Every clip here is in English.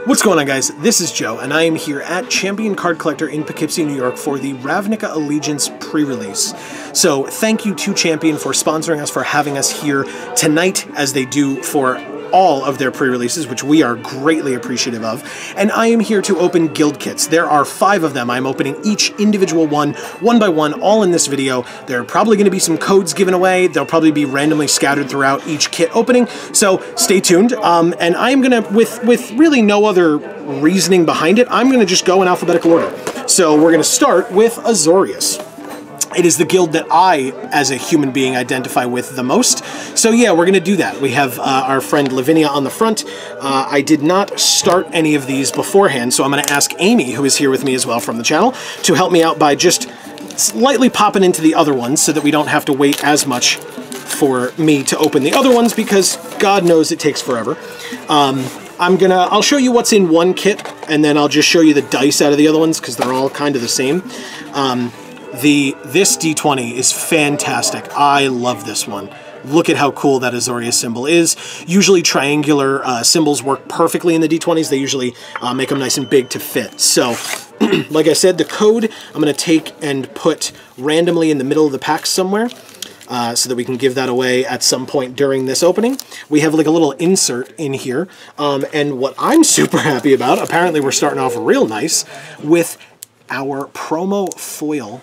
What's going on, guys? This is Joe, and I am here at Champion Card Collector in Poughkeepsie, New York for the Ravnica Allegiance pre-release. So thank you to Champion for sponsoring us, for having us here tonight, as they do for all of their pre-releases, which we are greatly appreciative of. And I am here to open guild kits. There are 5 of them. I'm opening each individual one by one, all in this video. There are probably going to be some codes given away. They'll probably be randomly scattered throughout each kit opening, so stay tuned. And I'm going to, with really no other reasoning behind it, I'm going to just go in alphabetical order. So we're going to start with Azorius. It is the guild that I, as a human being, identify with the most. So yeah, we're going to do that. We have our friend Lavinia on the front. I did not start any of these beforehand, so I'm going to ask Amy, who is here with me as well from the channel, to help me out by just slightly popping into the other ones so that we don't have to wait as much for me to open the other ones, because God knows it takes forever. I'll show you what's in one kit, and then I'll just show you the dice out of the other ones, because they're all kind of the same. This D20 is fantastic. I love this one. Look at how cool that Azorius symbol is. Usually triangular symbols work perfectly in the D20s. They usually make them nice and big to fit. So, like I said, the code I'm going to take and put randomly in the middle of the pack somewhere, so that we can give that away at some point during this opening. We have like a little insert in here, and what I'm super happy about, apparently we're starting off real nice with our promo foil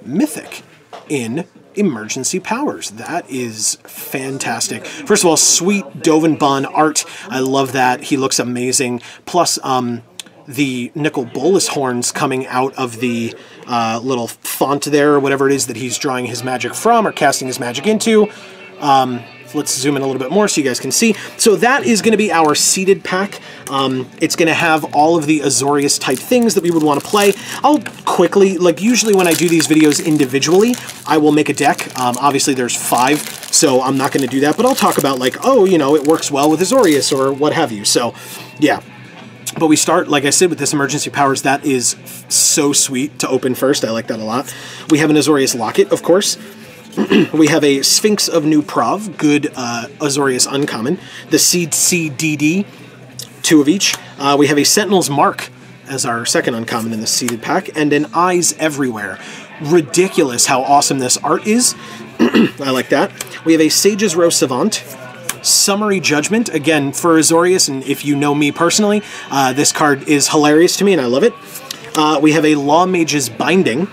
Mythic in Emergency Powers. That is fantastic. First of all, sweet Dovin Bond art. I love that. He looks amazing. Plus, the nickel bolus horns coming out of the little font there, or whatever it is that he's drawing his magic from or casting his magic into. Let's zoom in a little bit more so you guys can see. So that is going to be our seeded pack. It's going to have all of the Azorius type things that we would want to play. I'll quickly, like usually when I do these videos individually, I will make a deck. Obviously there's 5, so I'm not going to do that, but I'll talk about like, oh, you know, it works well with Azorius or what have you. So yeah. But we start, like I said, with this Emergency Powers. That is so sweet to open first. I like that a lot. We have an Azorius Locket, of course. We have a Sphinx of New Prov, good Azorius uncommon. The Seed CDD, 2 of each. We have a Sentinel's Mark as our second uncommon in the seeded pack, and an Eyes Everywhere. Ridiculous how awesome this art is. I like that. We have a Sage's Row Savant. Summary Judgment, again, for Azorius, and if you know me personally, this card is hilarious to me, and I love it. We have a Law Mage's Binding.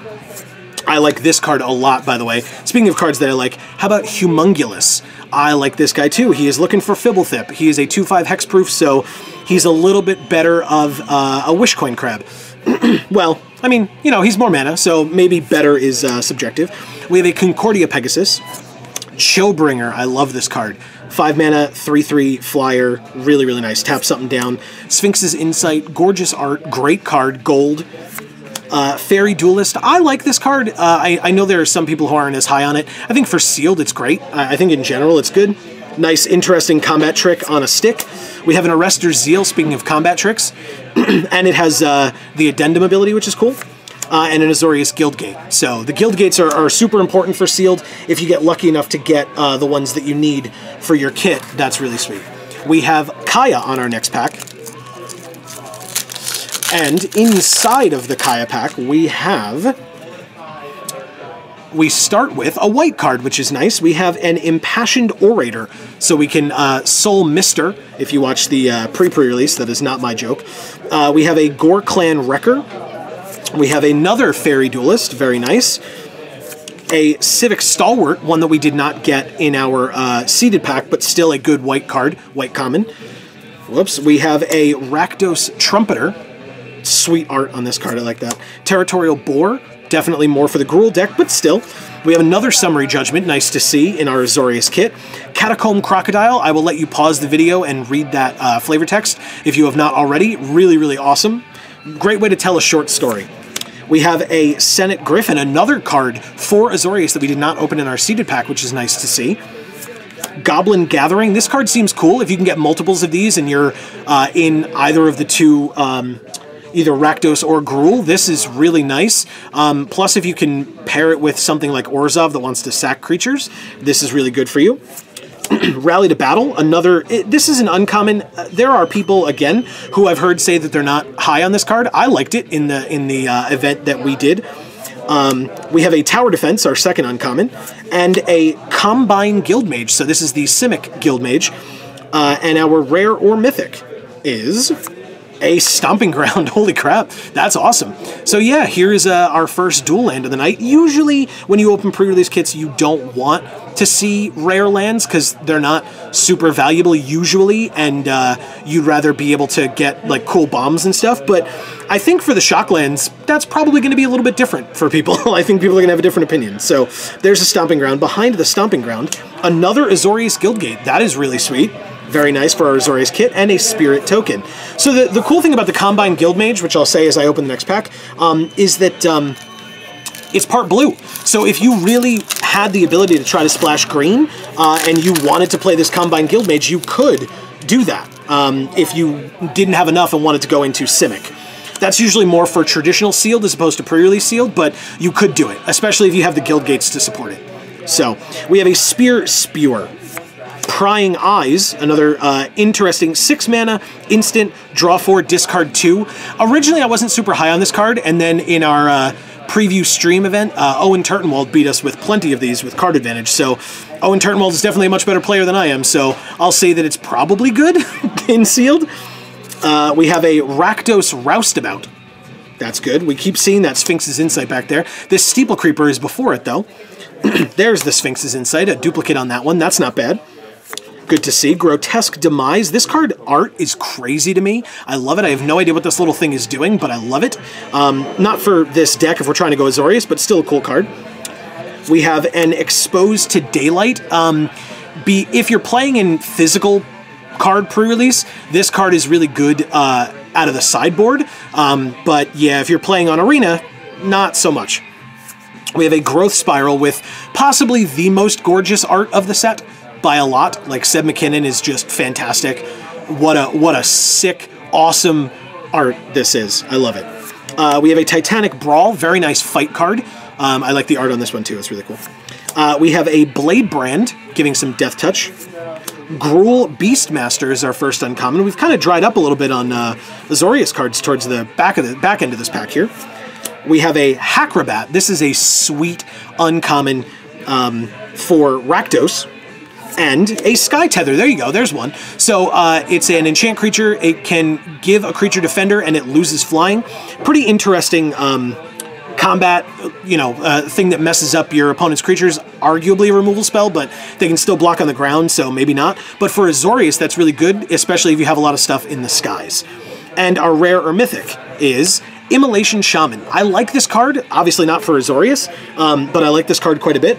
I like this card a lot, by the way. Speaking of cards that I like, how about Humongulous? I like this guy too. He is looking for Fibblethip. He is a 2/5 hexproof, so he's a little bit better of a Wishcoin Crab. Well, I mean, you know, he's more mana, so maybe better is subjective. We have a Concordia Pegasus. Chillbringer, I love this card. 5 mana, 3/3 flyer, really, really nice. Tap something down. Sphinx's Insight, gorgeous art, great card, gold. Fairy Duelist, I like this card. I know there are some people who aren't as high on it. I think for sealed it's great. I think in general it's good. Nice, interesting combat trick on a stick. We have an Arrestor's Zeal, speaking of combat tricks, and it has the Addendum ability, which is cool, and an Azorius Guildgate. So the Guildgates are super important for sealed. If you get lucky enough to get the ones that you need for your kit, that's really sweet. We have Kaya on our next pack. And inside of the Kaya pack, we start with a white card, which is nice. We have an Impassioned Orator, so we can Soul Mister, if you watch the pre-release. That is not my joke. We have a Gore Clan Wrecker. We have another Fairy Duelist, very nice. A Civic Stalwart, one that we did not get in our seeded pack, but still a good white card, white common. Whoops. We have a Rakdos Trumpeter. Sweet art on this card, I like that. Territorial Boar, definitely more for the Gruul deck, but still. We have another Summary Judgment, nice to see, in our Azorius kit. Catacomb Crocodile, I will let you pause the video and read that flavor text if you have not already. Really, really awesome. Great way to tell a short story. We have a Senate Griffin, another card for Azorius that we did not open in our seeded pack, which is nice to see. Goblin Gathering, this card seems cool. If you can get multiples of these and you're in either of the two either Rakdos or Gruul. This is really nice. Plus, if you can pair it with something like Orzhov that wants to sack creatures, this is really good for you. Rally to Battle, this is an uncommon. There are people, again, who I've heard say that they're not high on this card. I liked it in the event that we did. We have a Tower Defense, our second uncommon, and a Combine Guildmage. So this is the Civic Guildmage. And our rare or mythic is a Stomping Ground. Holy crap, that's awesome. So yeah, here is our first dual land of the night. Usually when you open pre-release kits, you don't want to see rare lands because they're not super valuable usually, and you'd rather be able to get like cool bombs and stuff. But I think for the shock lands, that's probably going to be a little bit different for people. I think people are going to have a different opinion. So there's a Stomping Ground. Behind the Stomping Ground, another Azorius Guildgate. That is really sweet. Very nice for our Azorius kit, and a Spirit token. So the cool thing about the Combine Guildmage, which I'll say as I open the next pack, is that it's part blue. So if you really had the ability to try to splash green, and you wanted to play this Combine Guildmage, you could do that if you didn't have enough and wanted to go into Simic. That's usually more for traditional sealed as opposed to pre-release sealed, but you could do it, especially if you have the guild gates to support it. So we have a Spear Spewer. Prying Eyes, another interesting 6 mana, instant, draw 4, discard 2. Originally, I wasn't super high on this card, and then in our preview stream event, Owen Turtenwald beat us with plenty of these with card advantage. So Owen Turtenwald is definitely a much better player than I am, so I'll say that it's probably good in sealed. We have a Rakdos Roustabout. That's good. We keep seeing that Sphinx's Insight back there. This Steeple Creeper is before it, though. There's the Sphinx's Insight, a duplicate on that one. That's not bad. Good to see. Grotesque Demise. This card art is crazy to me. I love it. I have no idea what this little thing is doing, but I love it. Not for this deck if we're trying to go Azorius, but still a cool card. We have an Exposed to Daylight. If you're playing in physical card pre-release, this card is really good out of the sideboard. But yeah, if you're playing on Arena, not so much. We have a Growth Spiral with possibly the most gorgeous art of the set. By a lot. Like, Seb McKinnon is just fantastic. What a sick, awesome art this is. I love it. We have a Titanic Brawl, very nice fight card. I like the art on this one too, it's really cool. We have a Blade Brand, giving some death touch. Gruul Beastmaster is our first uncommon. We've kind of dried up a little bit on Azorius cards towards the back end of this pack here. We have a Hackrobat. This is a sweet uncommon for Rakdos. And a Sky Tether. There you go. There's one. So it's an enchant creature. It can give a creature defender, and it loses flying. Pretty interesting combat, thing that messes up your opponent's creatures. Arguably a removal spell, but they can still block on the ground, so maybe not. But for Azorius, that's really good, especially if you have a lot of stuff in the skies. And our rare or mythic is Immolation Shaman. I like this card. Obviously not for Azorius, but I like this card quite a bit.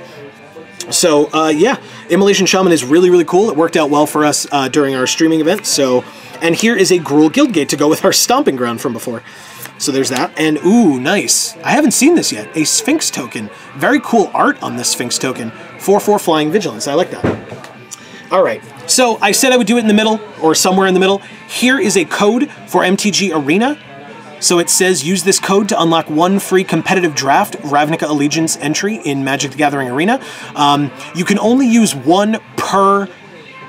So, yeah, Immolation Shaman is really, really cool. It worked out well for us during our streaming event. So, and here is a Gruul Guildgate to go with our Stomping Ground from before. So there's that. And, ooh, nice. I haven't seen this yet. A Sphinx token. Very cool art on this Sphinx token. 4/4 Flying Vigilance. I like that. All right. So I said I would do it in the middle, or somewhere in the middle. Here is a code for MTG Arena. So it says, use this code to unlock 1 free competitive draft Ravnica Allegiance entry in Magic the Gathering Arena. You can only use 1 per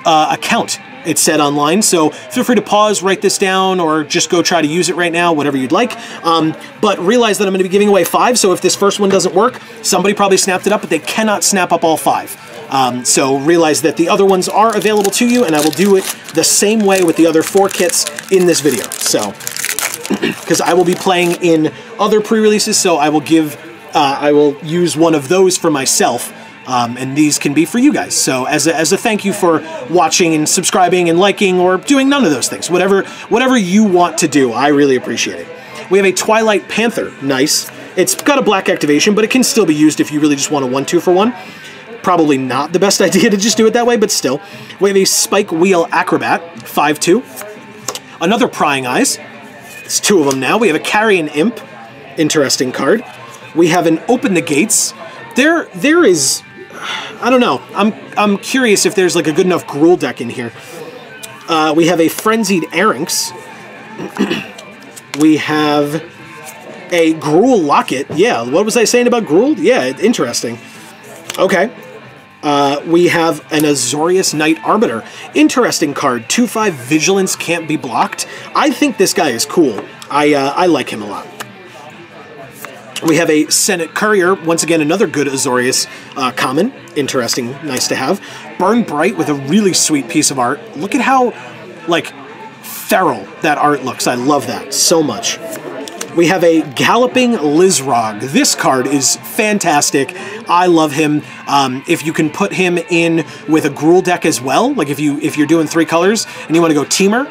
account, it said online. So feel free to pause, write this down, or just go try to use it right now, whatever you'd like. But realize that I'm going to be giving away 5, so if this first one doesn't work, somebody probably snapped it up, but they cannot snap up all 5. So realize that the other ones are available to you, and I will do it the same way with the other 4 kits in this video. So, because I will be playing in other pre-releases, so I will use one of those for myself, and these can be for you guys. So as a thank you for watching and subscribing and liking, or doing none of those things, whatever you want to do, I really appreciate it. We have a Twilight Panther. Nice. It's got a black activation, but it can still be used if you really just want a 1/2 for 1. Probably not the best idea to just do it that way, but still. We have a Spike Wheel Acrobat, 5/2. Another Prying Eyes. It's 2 of them now. We have a Carrion Imp. Interesting card. We have an Open the Gates. There is... I don't know. I'm curious if there's like a good enough Gruul deck in here. We have a Frenzied Arynx. We have a Gruul Locket. Yeah, what was I saying about Gruul? Yeah, interesting. Okay. We have an Azorius Knight Arbiter. Interesting card. 2/5 Vigilance can't be blocked. I think this guy is cool. I like him a lot. We have a Senate Courier. Once again, another good Azorius common. Interesting, nice to have. Burn Bright with a really sweet piece of art. Look at how, like, feral that art looks. I love that so much. We have a Galloping Lizrog. This card is fantastic. I love him. If you can put him in with a Gruul deck as well, like if you're doing 3 colors and you want to go Teamer,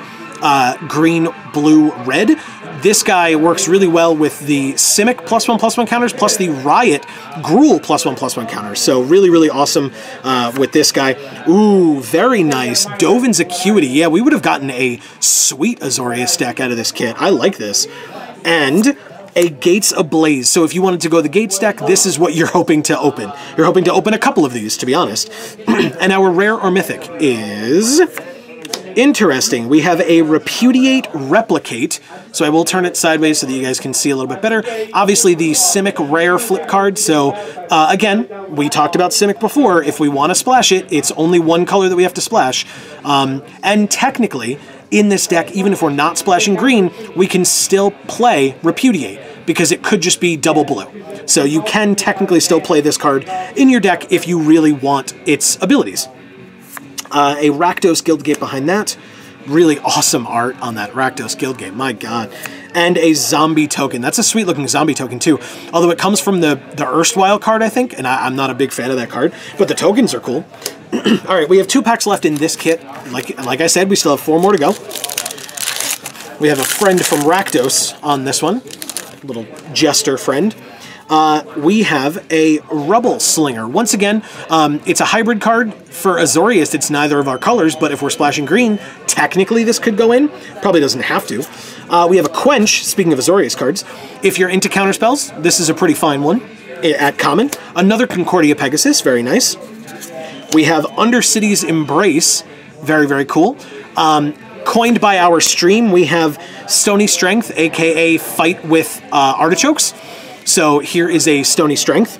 green, blue, red, this guy works really well with the Simic +1/+1 counters plus the Riot Gruul +1/+1 counters. So really, really awesome with this guy. Ooh, very nice. Dovin's Acuity. Yeah, we would have gotten a sweet Azorius deck out of this kit. I like this. And a Gates Ablaze. So if you wanted to go the Gates deck, this is what you're hoping to open. You're hoping to open a couple of these, to be honest. And our rare or mythic is... interesting. We have a Repudiate Replicate. So I will turn it sideways so that you guys can see a little bit better. Obviously the Simic rare flip card. So again, we talked about Simic before. If we want to splash it, it's only one color that we have to splash. And technically, in this deck, even if we're not splashing green, we can still play Repudiate because it could just be double blue. So you can technically still play this card in your deck if you really want its abilities. A Rakdos Guildgate behind that. Really awesome art on that Rakdos Guildgate, my god. And a Zombie Token. That's a sweet looking Zombie Token too. Although it comes from the erstwhile card, I think, and I'm not a big fan of that card, but the tokens are cool. All right, we have 2 packs left in this kit. Like I said, we still have 4 more to go. We have a friend from Rakdos on this one. Little jester friend. We have a Rubble Slinger. Once again, it's a hybrid card. For Azorius, it's neither of our colors, but if we're splashing green, technically this could go in. Probably doesn't have to. We have a Quench, speaking of Azorius cards. If you're into counterspells, this is a pretty fine one at common. Another Concordia Pegasus, very nice. We have Undercity's Embrace, very, very cool. Coined by our stream, we have Stony Strength, aka Fight with Artichokes. So here is a Stony Strength.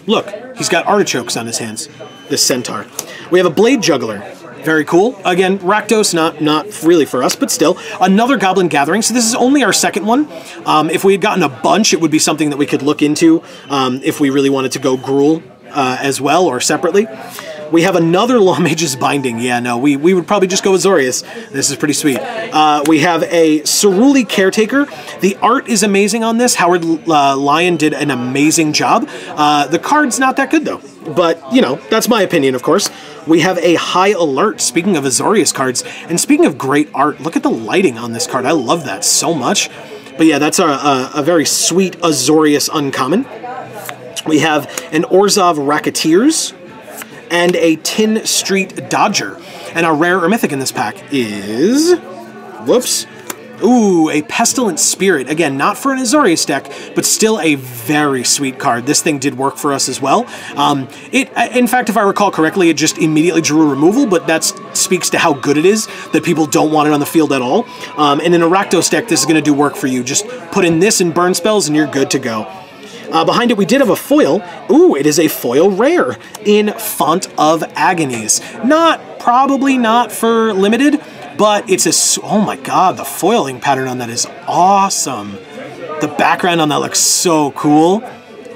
Look, he's got artichokes on his hands, this centaur. We have a Blade Juggler. Very cool. Again, Rakdos, not really for us, but still. Another Goblin Gathering. So this is only our second one. If we had gotten a bunch, it would be something that we could look into if we really wanted to go Gruul as well or separately. We have another Law Mage's Binding. Yeah, no, we would probably just go with Azorius. This is pretty sweet. We have a Ceruli Caretaker. The art is amazing on this. Howard Lyon did an amazing job. The card's not that good, though. But, you know, that's my opinion, of course. We have a High Alert, speaking of Azorius cards. And speaking of great art, look at the lighting on this card. I love that so much. But yeah, that's a very sweet Azorius uncommon. We have an Orzhov Racketeers and a Tin Street Dodger. And our rare or mythic in this pack is... whoops. Ooh, a Pestilent Spirit. Again, not for an Azorius deck, but still a very sweet card. This thing did work for us as well. In fact, if I recall correctly, it just immediately drew a removal, but that speaks to how good it is that people don't want it on the field at all. And in a Rakdos deck, this is going to do work for you. Just put in this and burn spells, and you're good to go. Behind it, we did have a foil. Ooh, it is a foil rare in Font of Agonies. Probably not for limited, but it's a... oh my god, the foiling pattern on that is awesome. The background on that looks so cool.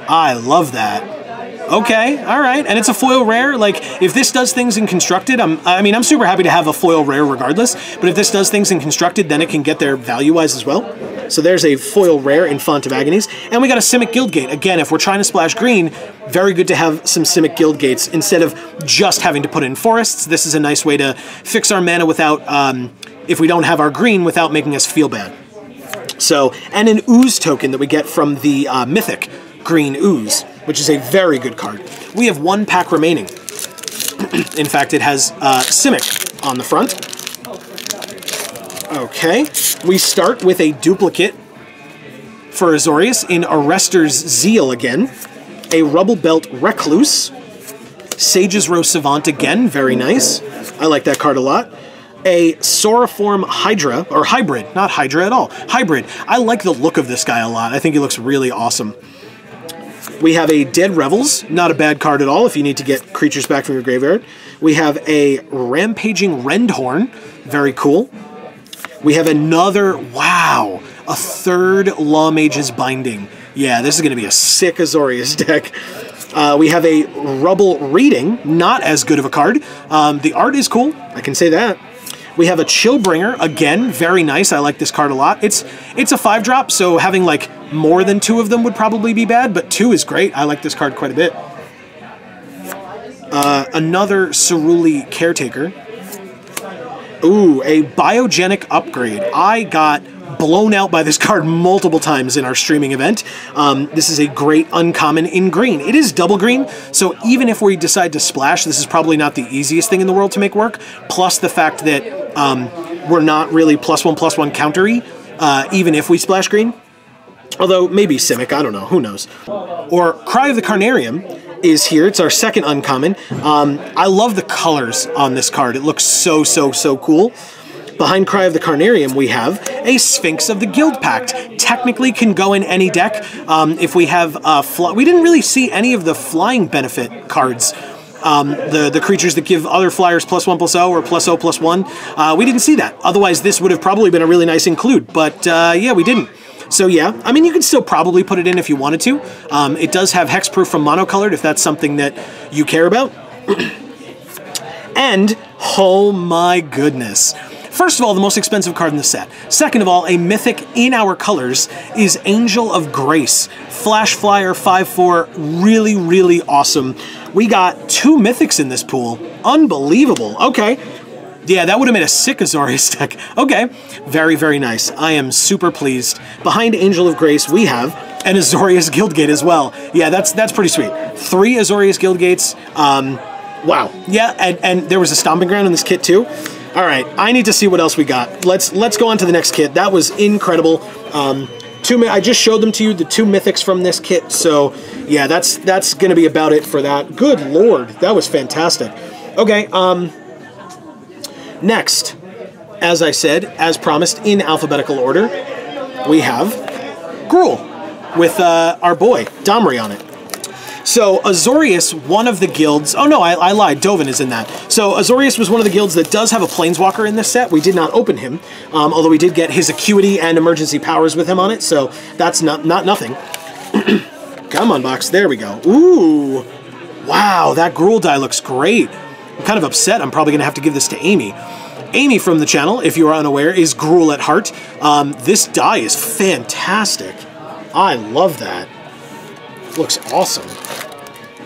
I love that. Okay, all right, and it's a foil rare. Like, if this does things in Constructed, I'm super happy to have a foil rare regardless, but if this does things in Constructed, then it can get there value-wise as well. So there's a foil rare in Font of Agonies. And we got a Simic Guildgate. Again, if we're trying to splash green, very good to have some Simic Guildgates instead of just having to put in forests. This is a nice way to fix our mana without, if we don't have our green, without making us feel bad. So, and an Ooze token that we get from the Mythic Green Ooze, which is a very good card. We have 1 pack remaining. In fact, it has Simic on the front. Okay, we start with a duplicate for Azorius in Arrester's Zeal again, a Rubble Belt Recluse, Sage's Row Savant again, very nice. I like that card a lot. A Sauriform Hydra, or Hybrid, not Hydra at all, Hybrid. I like the look of this guy a lot. I think he looks really awesome. We have a Dead Revels, not a bad card at all if you need to get creatures back from your graveyard. We have a Rampaging Rendhorn, very cool. We have another, wow, a third Law Mage's Binding. Yeah, this is going to be a sick Azorius deck. We have a Rubble Reading, not as good of a card. The art is cool, I can say that. We have a Chillbringer, again, very nice. I like this card a lot. It's a 5-drop, so having like more than 2 of them would probably be bad, but 2 is great. I like this card quite a bit. Another Ceruli Caretaker. Ooh, a Biogenic Upgrade. I got blown out by this card multiple times in our streaming event. This is a great uncommon in green. It is double green, so even if we decide to splash, this is probably not the easiest thing in the world to make work, plus the fact that we're not really +1/+1 countery, even if we splash green. Although, maybe Civic, I don't know, who knows. Or Cry of the Carnarium is here. It's our second uncommon. I love the colors on this card. It looks so, so, so cool. Behind Cry of the Carnarium, we have a Sphinx of the Guild Pact. Technically can go in any deck. If we have we didn't really see any of the flying benefit cards. The creatures that give other flyers +1/+0 or +0/+1. We didn't see that. Otherwise, this would have probably been a really nice include. But yeah, we didn't. So yeah, I mean, you can still probably put it in if you wanted to. It does have hexproof from monocolored if that's something that you care about. And, oh my goodness. First of all, the most expensive card in the set. Second of all, a mythic in our colors is Angel of Grace. Flash Flyer 5/4, really, really awesome. We got 2 mythics in this pool. Unbelievable. Okay. Yeah, that would have made a sick Azorius deck. Okay. Very, very nice. I am super pleased. Behind Angel of Grace, we have an Azorius Guildgate as well. Yeah, that's pretty sweet. 3 Azorius Guildgates. Wow. Yeah, and there was a Stomping Ground in this kit too. All right, I need to see what else we got. Let's go on to the next kit. That was incredible. I just showed them to you, the 2 mythics from this kit. So yeah, that's going to be about it for that. Good Lord, that was fantastic. Okay, next, as I said, as promised in alphabetical order, we have Gruul with our boy Domri on it. So Azorius, one of the guilds... Oh no, I lied. Dovin is in that. So Azorius was one of the guilds that does have a Planeswalker in this set. We did not open him, although we did get his Acuity and Emergency Powers with him on it, so that's not nothing. Come on, box. There we go. Ooh. Wow, that Gruul die looks great. I'm kind of upset. I'm probably going to have to give this to Amy. Amy from the channel, if you are unaware, is Gruul at heart. This die is fantastic. I love that. Looks awesome.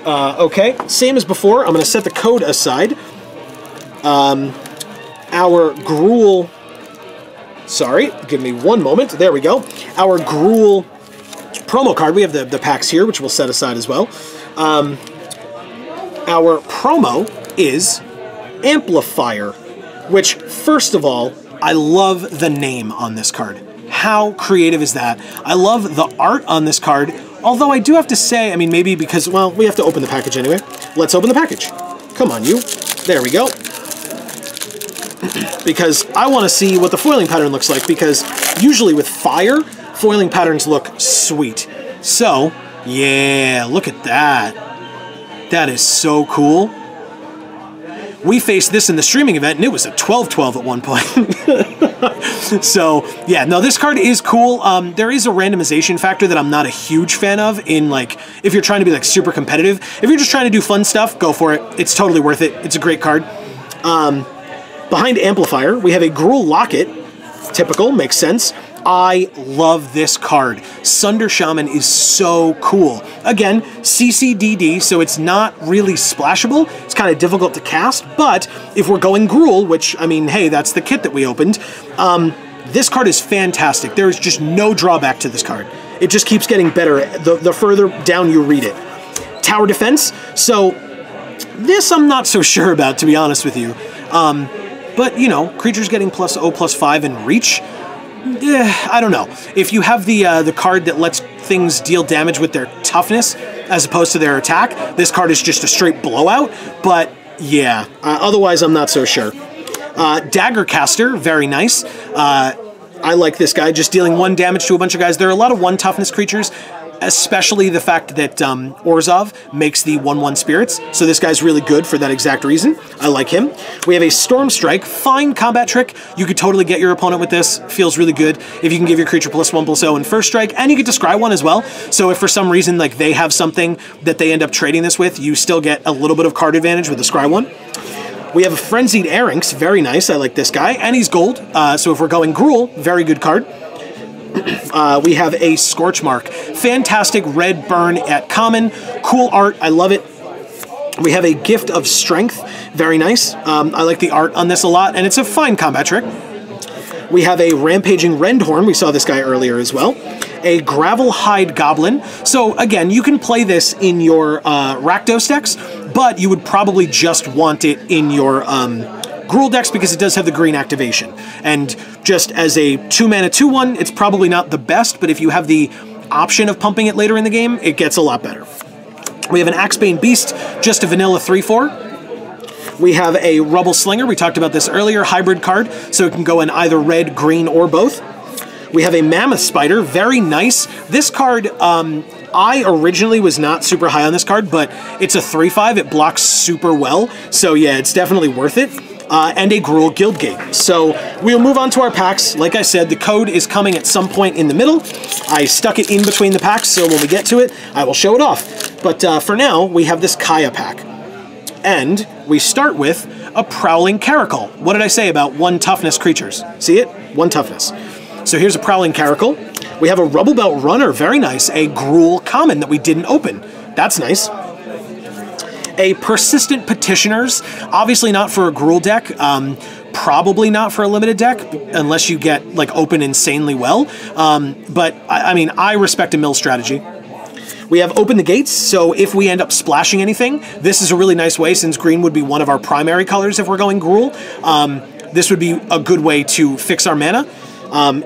Okay, same as before. I'm going to set the code aside. Our Gruul... Sorry, give me one moment. There we go. Our Gruul promo card. We have the packs here, which we'll set aside as well. Our promo is Amplifier, which, first of all, I love the name on this card. How creative is that? I love the art on this card. Although I do have to say, I mean, maybe because, well, we have to open the package anyway. Let's open the package. Come on, you. There we go. Because I want to see what the foiling pattern looks like, because usually with fire, foiling patterns look sweet. So, yeah, look at that. That is so cool. We faced this in the streaming event, and it was a 12-12 at one point. So, yeah, no, this card is cool. There is a randomization factor that I'm not a huge fan of in, like, if you're trying to be, like, super competitive. If you're just trying to do fun stuff, go for it. It's totally worth it. It's a great card. Behind Amplifier, we have a Gruul Locket. Typical, makes sense. I love this card. Sunder Shaman is so cool. Again, CCDD, so it's not really splashable. It's kind of difficult to cast, but if we're going Gruul, which, I mean, hey, that's the kit that we opened, this card is fantastic. There is just no drawback to this card. It just keeps getting better the further down you read it. Tower Defense, so this I'm not so sure about, to be honest with you. But, you know, creatures getting +0/+5 in reach, I don't know. If you have the card that lets things deal damage with their toughness as opposed to their attack, this card is just a straight blowout. But yeah, otherwise I'm not so sure. Daggercaster, very nice. I like this guy, just dealing 1 damage to a bunch of guys. There are a lot of 1 toughness creatures. especially the fact that Orzhov makes the 1/1 spirits, so this guy's really good for that exact reason. I like him. We have a Storm Strike, fine combat trick. You could totally get your opponent with this, feels really good. If you can give your creature +1/+0 in first strike, and you get to scry one as well, so if for some reason like they have something that they end up trading this with, you still get a little bit of card advantage with the scry one. We have a Frenzied Arynx, very nice, I like this guy, and he's gold, so if we're going Gruul, very good card. We have a Scorchmark, fantastic red burn at common, cool art, I love it. We have a Gift of Strength, very nice, I like the art on this a lot, and it's a fine combat trick. We have a Rampaging Rendhorn, we saw this guy earlier as well. A Gravelhide Goblin. So again, you can play this in your Rakdos decks, but you would probably just want it in your Gruul decks because it does have the green activation. And just as a 2-mana 2/1, it's probably not the best, but if you have the option of pumping it later in the game, it gets a lot better. We have an Axebane Beast, just a vanilla 3/4. We have a Rubble Slinger, we talked about this earlier, hybrid card, so it can go in either red, green, or both. We have a Mammoth Spider, very nice. This card, I originally was not super high on this card, but it's a 3/5, it blocks super well, so yeah, it's definitely worth it. And a Gruul Guildgate. So we'll move on to our packs. Like I said, the code is coming at some point in the middle. I stuck it in between the packs, so when we get to it, I will show it off. But for now, we have this Kaya pack. And we start with a Prowling Caracal. What did I say about 1 toughness creatures? See it? 1 toughness. So here's a Prowling Caracal. We have a Rubblebelt Runner, very nice. A Gruul common that we didn't open. That's nice. A Persistent Petitioners, obviously not for a Gruul deck, probably not for a limited deck, unless you get like open insanely well. But I mean, I respect a mill strategy. We have Open the Gates, so if we end up splashing anything, this is a really nice way, since green would be one of our primary colors if we're going Gruul. This would be a good way to fix our mana.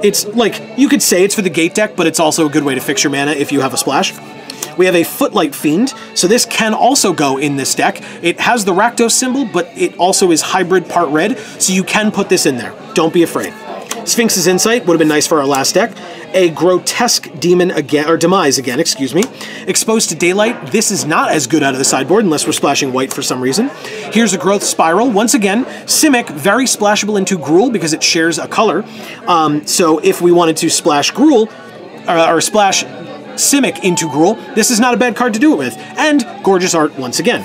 It's like, you could say it's for the gate deck, but it's also a good way to fix your mana if you have a splash. We have a Footlight Fiend, so this can also go in this deck. It has the Rakdos symbol, but it also is hybrid part red, so you can put this in there. Don't be afraid. Sphinx's Insight would have been nice for our last deck. A Grotesque Demon again, or Demise again, excuse me. Exposed to Daylight, this is not as good out of the sideboard unless we're splashing white for some reason. Here's a Growth Spiral. Once again, Simic, very splashable into Gruul because it shares a color. So if we wanted to splash Gruul, or splash Simic into Gruul, this is not a bad card to do it with. And gorgeous art once again.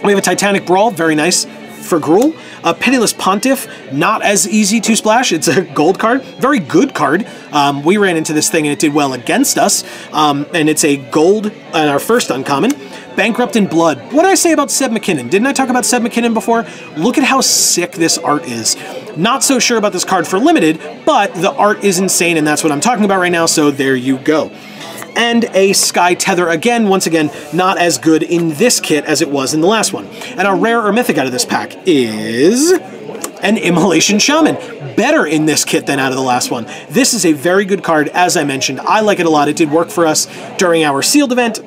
We have a Titanic Brawl, very nice for Gruul. A Pitiless Pontiff, not as easy to splash. It's a gold card, very good card. We ran into this thing and it did well against us. And it's a gold and our first uncommon. Bankrupt in Blood. What did I say about Seb McKinnon? Didn't I talk about Seb McKinnon before? Look at how sick this art is. Not so sure about this card for limited, but the art is insane and that's what I'm talking about right now, so there you go. And a Sky Tether again, once again, not as good in this kit as it was in the last one. And our rare or mythic out of this pack is an Immolation Shaman. Better in this kit than out of the last one. This is a very good card, as I mentioned. I like it a lot. It did work for us during our sealed events,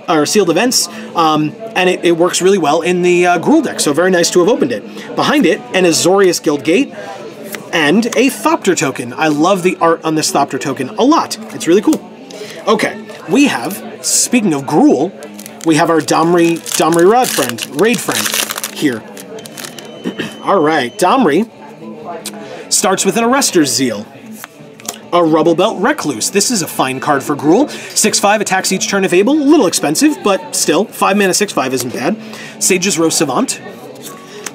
and it works really well in the Gruul deck, so very nice to have opened it. Behind it, an Azorius Guildgate and a Thopter token. I love the art on this Thopter token a lot. It's really cool. Okay. We have, speaking of Gruul, we have our Domri raid friend here. All right, Domri starts with an Arrester's Zeal. A Rubblebelt Recluse. This is a fine card for Gruul. 6/5, attacks each turn if able. A little expensive, but still, 5 mana 6/5 isn't bad. Sage's Rose Savant.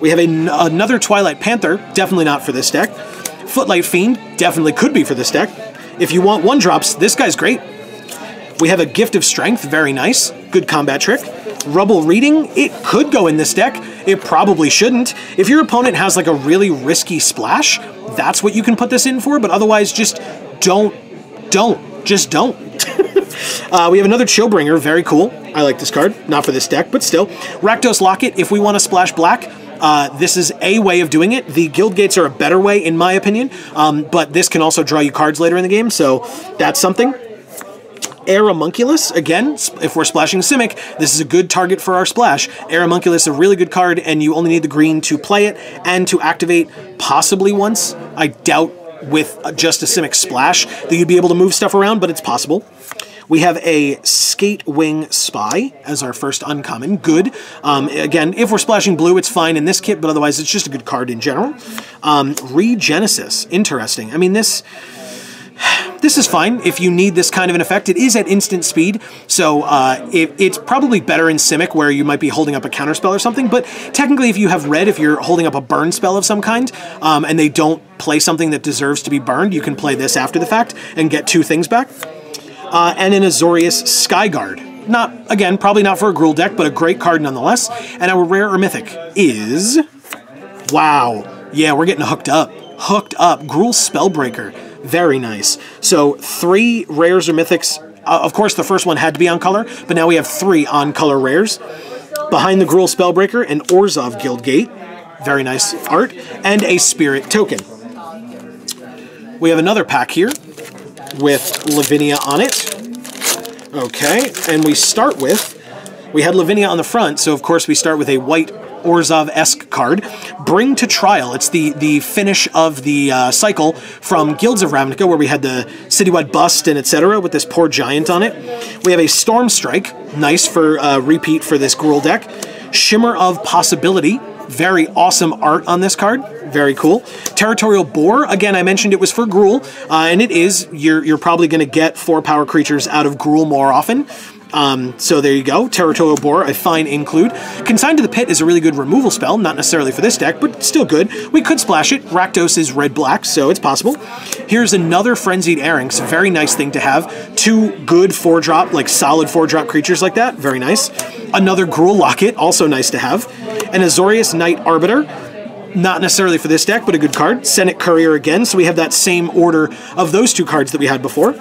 We have another Twilight Panther, definitely not for this deck. Footlight Fiend, definitely could be for this deck. If you want 1-drops, this guy's great. We have a Gift of Strength, very nice. Good combat trick. Rubble Reading, it could go in this deck. It probably shouldn't. If your opponent has like a really risky splash, that's what you can put this in for, but otherwise just don't. Just don't. We have another Chillbringer, very cool. I like this card, not for this deck, but still. Rakdos Locket, if we want to splash black, this is a way of doing it. The Guildgates are a better way, in my opinion, but this can also draw you cards later in the game, so that's something. Aeromunculus, again, if we're splashing Simic, this is a good target for our splash. Aeromunculus is a really good card, and you only need the green to play it and to activate possibly once. I doubt with just a Simic splash that you'd be able to move stuff around, but it's possible. We have a Skatewing Spy as our first uncommon. Good. Again, if we're splashing blue, it's fine in this kit, but otherwise it's just a good card in general. Regenesis. Interesting. I mean, this is fine if you need this kind of an effect. It is at instant speed, so it's probably better in Simic where you might be holding up a counterspell or something, but technically if you have red, if you're holding up a burn spell of some kind, and they don't play something that deserves to be burned, you can play this after the fact and get 2 things back. And an Azorius Skyguard. Not, again, probably not for a Gruul deck, but a great card nonetheless. And our rare or mythic is... Wow. Yeah, we're getting hooked up. Hooked up. Gruul Spellbreaker. Very nice. So 3 rares or mythics. Of course, the first one had to be on color, but now we have 3 on color rares. Behind the Gruul Spellbreaker, an Orzhov Guildgate. Very nice art. And a Spirit Token. We have another pack here with Lavinia on it. Okay, and we start with, we had Lavinia on the front, so of course we start with a white Orzhov-esque card. Bring to Trial. It's the finish of the cycle from Guilds of Ravnica, where we had the citywide bust and etc. with this poor giant on it. We have a Storm Strike, nice for repeat for this Gruul deck. Shimmer of Possibility, very awesome art on this card. Very cool. Territorial Boar, again, I mentioned it was for Gruul, and it is. You're probably going to get 4-power creatures out of Gruul more often. So there you go. Territorial Boar, a fine include. Consign to the Pit is a really good removal spell, not necessarily for this deck, but still good. We could splash it. Rakdos is red-black, so it's possible. Here's another Frenzied Arynx, very nice thing to have. 2 good 4-drop, like solid 4-drop creatures like that, very nice. Another Gruul Locket, also nice to have. An Azorius Knight Arbiter, not necessarily for this deck, but a good card. Senate Courier again, so we have that same order of those 2 cards that we had before.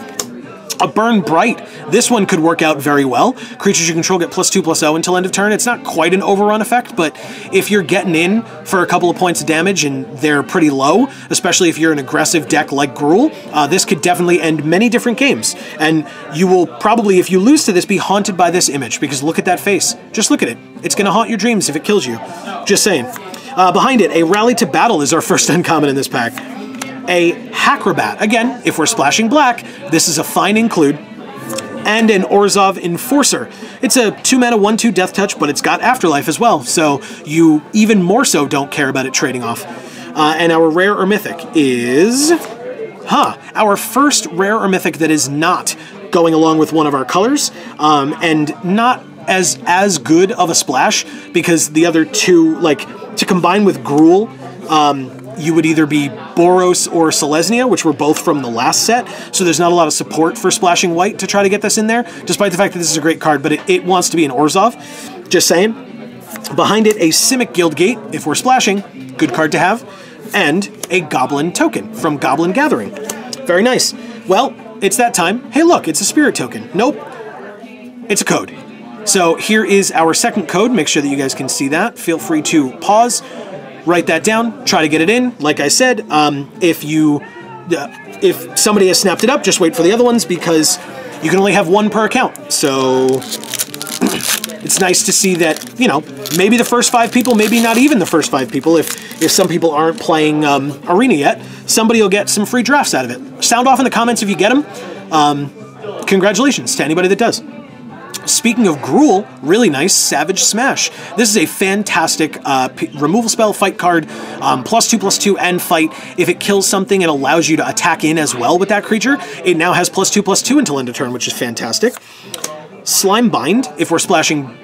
A Burn Bright. This one could work out very well. Creatures you control get +2/+0 until end of turn. It's not quite an overrun effect, but if you're getting in for a couple of points of damage and they're pretty low, especially if you're an aggressive deck like Gruul, this could definitely end many different games. And you will probably, if you lose to this, be haunted by this image, because look at that face. Just look at it. It's going to haunt your dreams if it kills you. Just saying. Behind it, a Rally to Battle is our first uncommon in this pack. A Hackrobat. Again, if we're splashing black, this is a fine include. And an Orzhov Enforcer. It's a 2-mana 1/2 Death Touch, but it's got Afterlife as well, so you even more so don't care about it trading off. And our rare or mythic is... our first rare or mythic that is not going along with one of our colors, and not as good of a splash, because the other 2, like, to combine with Gruul, you would either be Boros or Selesnya, which were both from the last set, so there's not a lot of support for splashing white to try to get this in there, despite the fact that this is a great card, but it wants to be an Orzhov. Just saying. Behind it, a Simic Guildgate, if we're splashing, good card to have, and a Goblin Token from Goblin Gathering. Very nice. Well, it's that time. Hey look, it's a Spirit Token. Nope. It's a code. So here is our second code. Make sure that you guys can see that. Feel free to pause, write that down, try to get it in. Like I said, if somebody has snapped it up, just wait for the other ones, because you can only have 1 per account. So it's nice to see that, you know, maybe the first 5 people, maybe not even the first 5 people. If some people aren't playing Arena yet, somebody will get some free drafts out of it. Sound off in the comments if you get them. Congratulations to anybody that does. Speaking of Gruul, really nice Savage Smash. This is a fantastic removal spell, fight card, +2/+2 and fight. If it kills something, it allows you to attack in as well with that creature. It now has +2/+2 until end of turn, which is fantastic. Slime Bind, if we're splashing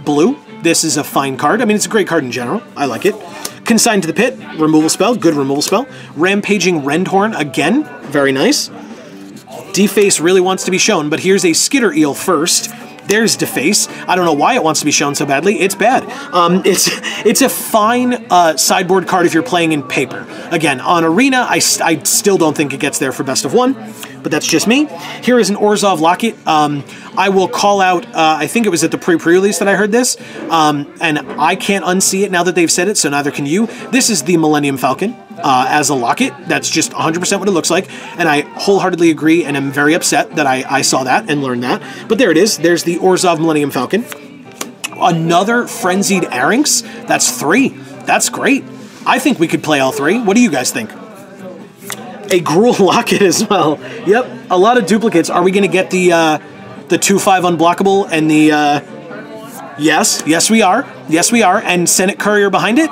blue, this is a fine card. I mean, it's a great card in general. I like it. Consign to the Pit, removal spell, good removal spell. Rampaging Rendhorn, again, very nice. Deface really wants to be shown, but here's a Skitter Eel first. There's Deface. I don't know why it wants to be shown so badly. It's bad. It's a fine sideboard card if you're playing in paper. Again, on Arena, I still don't think it gets there for best of 1, but that's just me. Here is an Orzhov Locket. I will call out, I think it was at the pre-release that I heard this, and I can't unsee it now that they've said it, so neither can you. This is the Millennium Falcon. As a locket. That's just 100% what it looks like, and I wholeheartedly agree, and I'm very upset that I saw that and learned that. But there it is. There's the Orzhov Millennium Falcon. Another Frenzied Arynx. That's 3. That's great. I think we could play all 3. What do you guys think? A Gruul Locket as well. Yep, a lot of duplicates. Are we going to get the The 2/5 unblockable and the, yes we are. Yes we are. And Senate Courier behind it?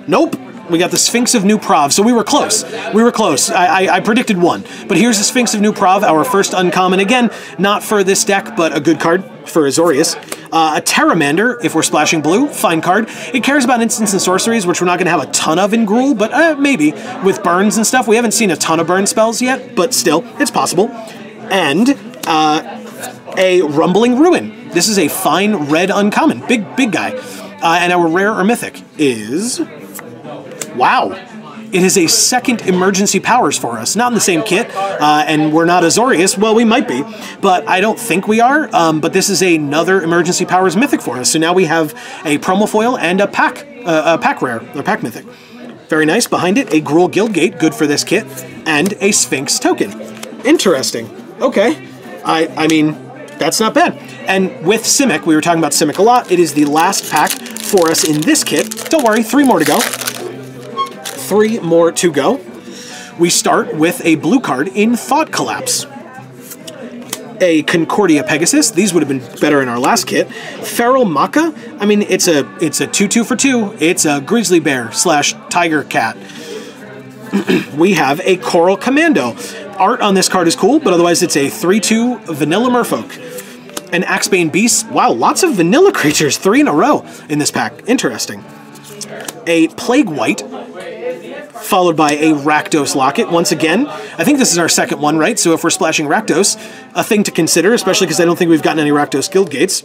Nope. We got the Sphinx of New Prov, so we were close. We were close. I predicted one. But here's the Sphinx of New Prov, our first uncommon. Again, not for this deck, but a good card for Azorius. A Terramander, if we're splashing blue, fine card. It cares about instants and sorceries, which we're not going to have a ton of in Gruul, but maybe. With burns and stuff, we haven't seen a ton of burn spells yet, but still, it's possible. And a Rumbling Ruin. This is a fine red uncommon. Big guy. And our rare or mythic is... Wow. It is a second emergency powers for us. Not in the same kit, and we're not Azorius. Well, we might be, but I don't think we are. But this is another emergency powers mythic for us. So now we have a promo foil and a pack rare, or pack mythic. Very nice. Behind it, a Gruul Guildgate, good for this kit, and a Sphinx token. Interesting. Okay. I mean, that's not bad. And with Simic, we were talking about Simic a lot. It is the last pack for us in this kit. Don't worry, 3 more to go. 3 more to go. We start with a blue card in Thought Collapse. A Concordia Pegasus. These would have been better in our last kit. Feral Maka. I mean, it's a 2/2 for 2. It's a Grizzly Bear / Tiger Cat. We have a Coral Commando. Art on this card is cool, but otherwise it's a 3/2 Vanilla Merfolk. An Axebane Beast. Wow, lots of vanilla creatures. 3 in a row in this pack. Interesting. A Plague White, followed by a Rakdos Locket. Once again, I think this is our second one, right? So if we're splashing Rakdos, a thing to consider, especially because I don't think we've gotten any Rakdos Guildgates.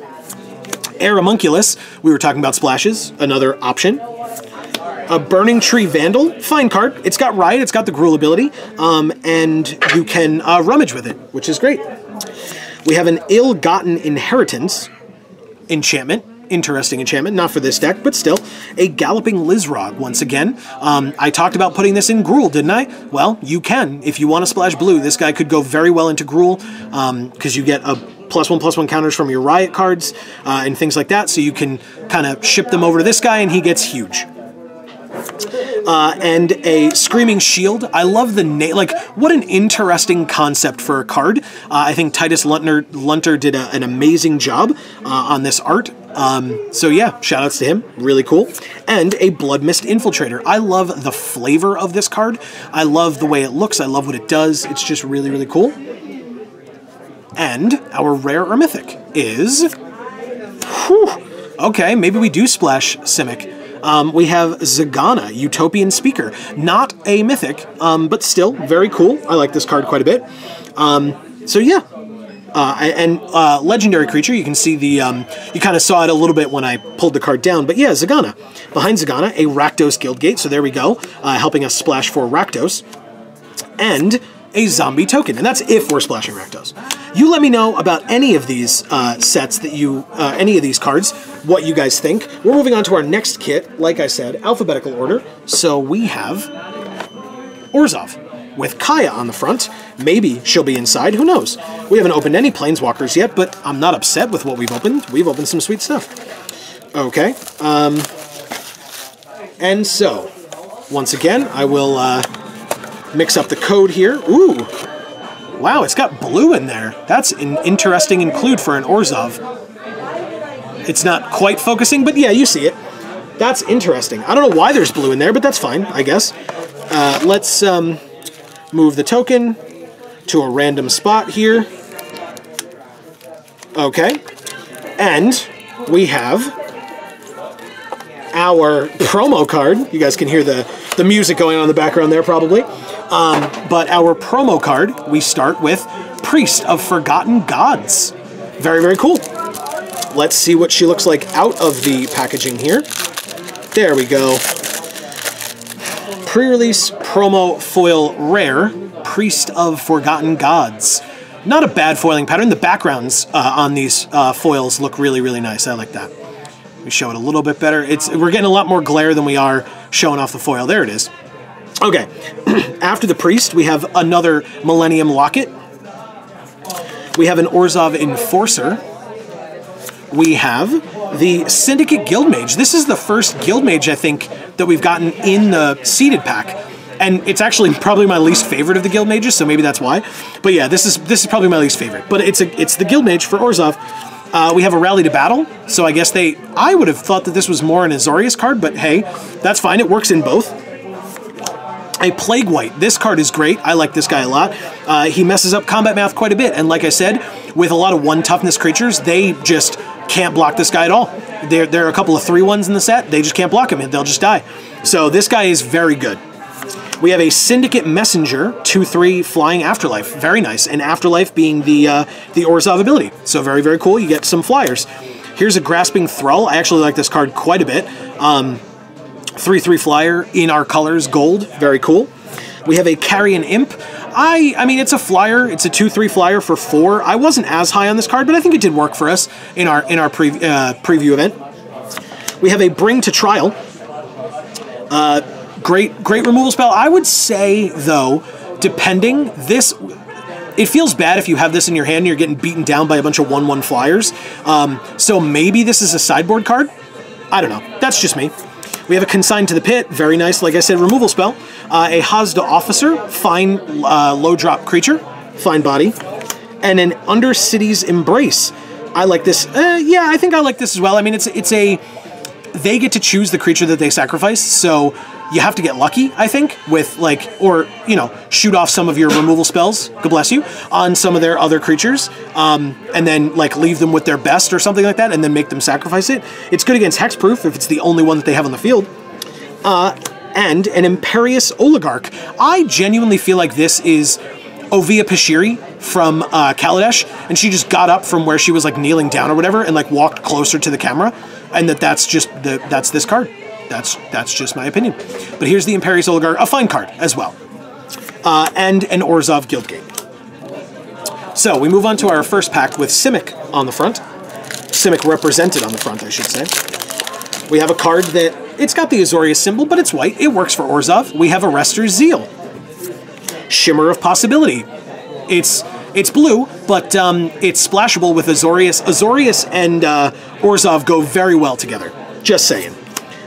Aramunculus, we were talking about splashes, another option. A Burning Tree Vandal, fine card. It's got Riot, it's got the Gruul ability, and you can rummage with it, which is great. We have an Ill-Gotten Inheritance enchantment. Interesting enchantment, not for this deck, but still. A Galloping Lizrog, once again. I talked about putting this in Gruul, didn't I? Well, you can. If you want to splash blue, this guy could go very well into Gruul, because you get a +1/+1 counters from your Riot cards, and things like that, so you can kind of ship them over to this guy, and he gets huge. And a Screaming Shield. I love the name. Like, what an interesting concept for a card. I think Titus Lunter did an amazing job on this art. So yeah, shoutouts to him. Really cool. And a Bloodmist Infiltrator. I love the flavor of this card. I love the way it looks. I love what it does. It's just really, really cool. And our rare or mythic is... Whew, okay, maybe we do splash Simic. We have Zagana, Utopian Speaker. Not a mythic, but still very cool. I like this card quite a bit. So yeah. And legendary creature, you can see the, you kind of saw it a little bit when I pulled the card down, but yeah, Zagana. Behind Zagana, a Rakdos Guildgate, so there we go, helping us splash for Rakdos. And a Zombie Token, and that's if we're splashing Rakdos. You let me know about any of these sets that you, any of these cards, what you guys think. We're moving on to our next kit, like I said, alphabetical order. So we have Orzhov with Kaya on the front. Maybe she'll be inside, who knows? We haven't opened any Planeswalkers yet, but I'm not upset with what we've opened. We've opened some sweet stuff. Okay, and so, once again, I will mix up the code here. Ooh, wow, it's got blue in there. That's an interesting include for an Orzhov. It's not quite focusing, but yeah, you see it. That's interesting. I don't know why there's blue in there, but that's fine, I guess. Let's move the token to a random spot here. Okay. And we have our promo card. You guys can hear the music going on in the background there, probably. But our promo card, we start with Priest of Forgotten Gods. Very, very cool. Let's see what she looks like out of the packaging here. There we go. Pre-release promo foil rare, Priest of Forgotten Gods. Not a bad foiling pattern. The backgrounds on these foils look really, really nice. I like that. Let me show it a little bit better. We're getting a lot more glare than we are showing off the foil. There it is. Okay. After the Priest, we have another Millennium Locket. We have an Orzhov Enforcer. We have the Syndicate Guildmage. This is the first Guildmage, I think, that we've gotten in the seeded pack. And it's actually probably my least favorite of the Guild Mages, so maybe that's why. But yeah, this is probably my least favorite. But it's the Guild Mage for Orzhov. We have a Rally to Battle, so I guess I would have thought that this was more an Azorius card, but hey, that's fine. It works in both. A Plague White. This card is great. I like this guy a lot. He messes up combat math quite a bit, and like I said, with a lot of 1 toughness creatures, they just can't block this guy at all. There are a couple of 3/1s in the set. They just can't block him, and they'll just die. So this guy is very good. We have a Syndicate Messenger, 2/3 flying Afterlife. Very nice. And Afterlife being the Orzhov ability. So very, very cool. You get some flyers. Here's a Grasping Thrall. I actually like this card quite a bit. 3/3 flyer in our colors, gold. Very cool. We have a Carrion Imp. I mean, it's a flyer. It's a 2/3 flyer for 4. I wasn't as high on this card, but I think it did work for us in our preview event. We have a Bring to Trial. Great removal spell. I would say, though, depending, it feels bad if you have this in your hand and you're getting beaten down by a bunch of 1/1 flyers. So maybe this is a sideboard card? I don't know. That's just me. We have a Consigned to the Pit. Very nice, like I said, removal spell. A Hazda Officer. Fine low drop creature. Fine body. And an Undercity's Embrace. I like this. Yeah, I think I like this as well. I mean, they get to choose the creature that they sacrifice, so you have to get lucky, I think, with or, shoot off some of your removal spells, God bless you, on some of their other creatures, and then, leave them with their best or something like that, and then make them sacrifice it. It's good against Hexproof if it's the only one that they have on the field. And an Imperious Oligarch. I genuinely feel like this is Ovia Pashiri from Kaladesh, and she just got up from where she was, kneeling down or whatever, and, walked closer to the camera, and that's this card. That's just my opinion. But here's the Imperious Oligarch, a fine card as well. And an Orzhov Guildgate. So we move on to our first pack with Simic on the front. Simic represented on the front, I should say. We have a card that, it's got the Azorius symbol, but it's white. It works for Orzhov. We have Arrester's Zeal. Shimmer of Possibility. It's blue, but it's splashable with Azorius. Azorius and Orzhov go very well together. Just saying.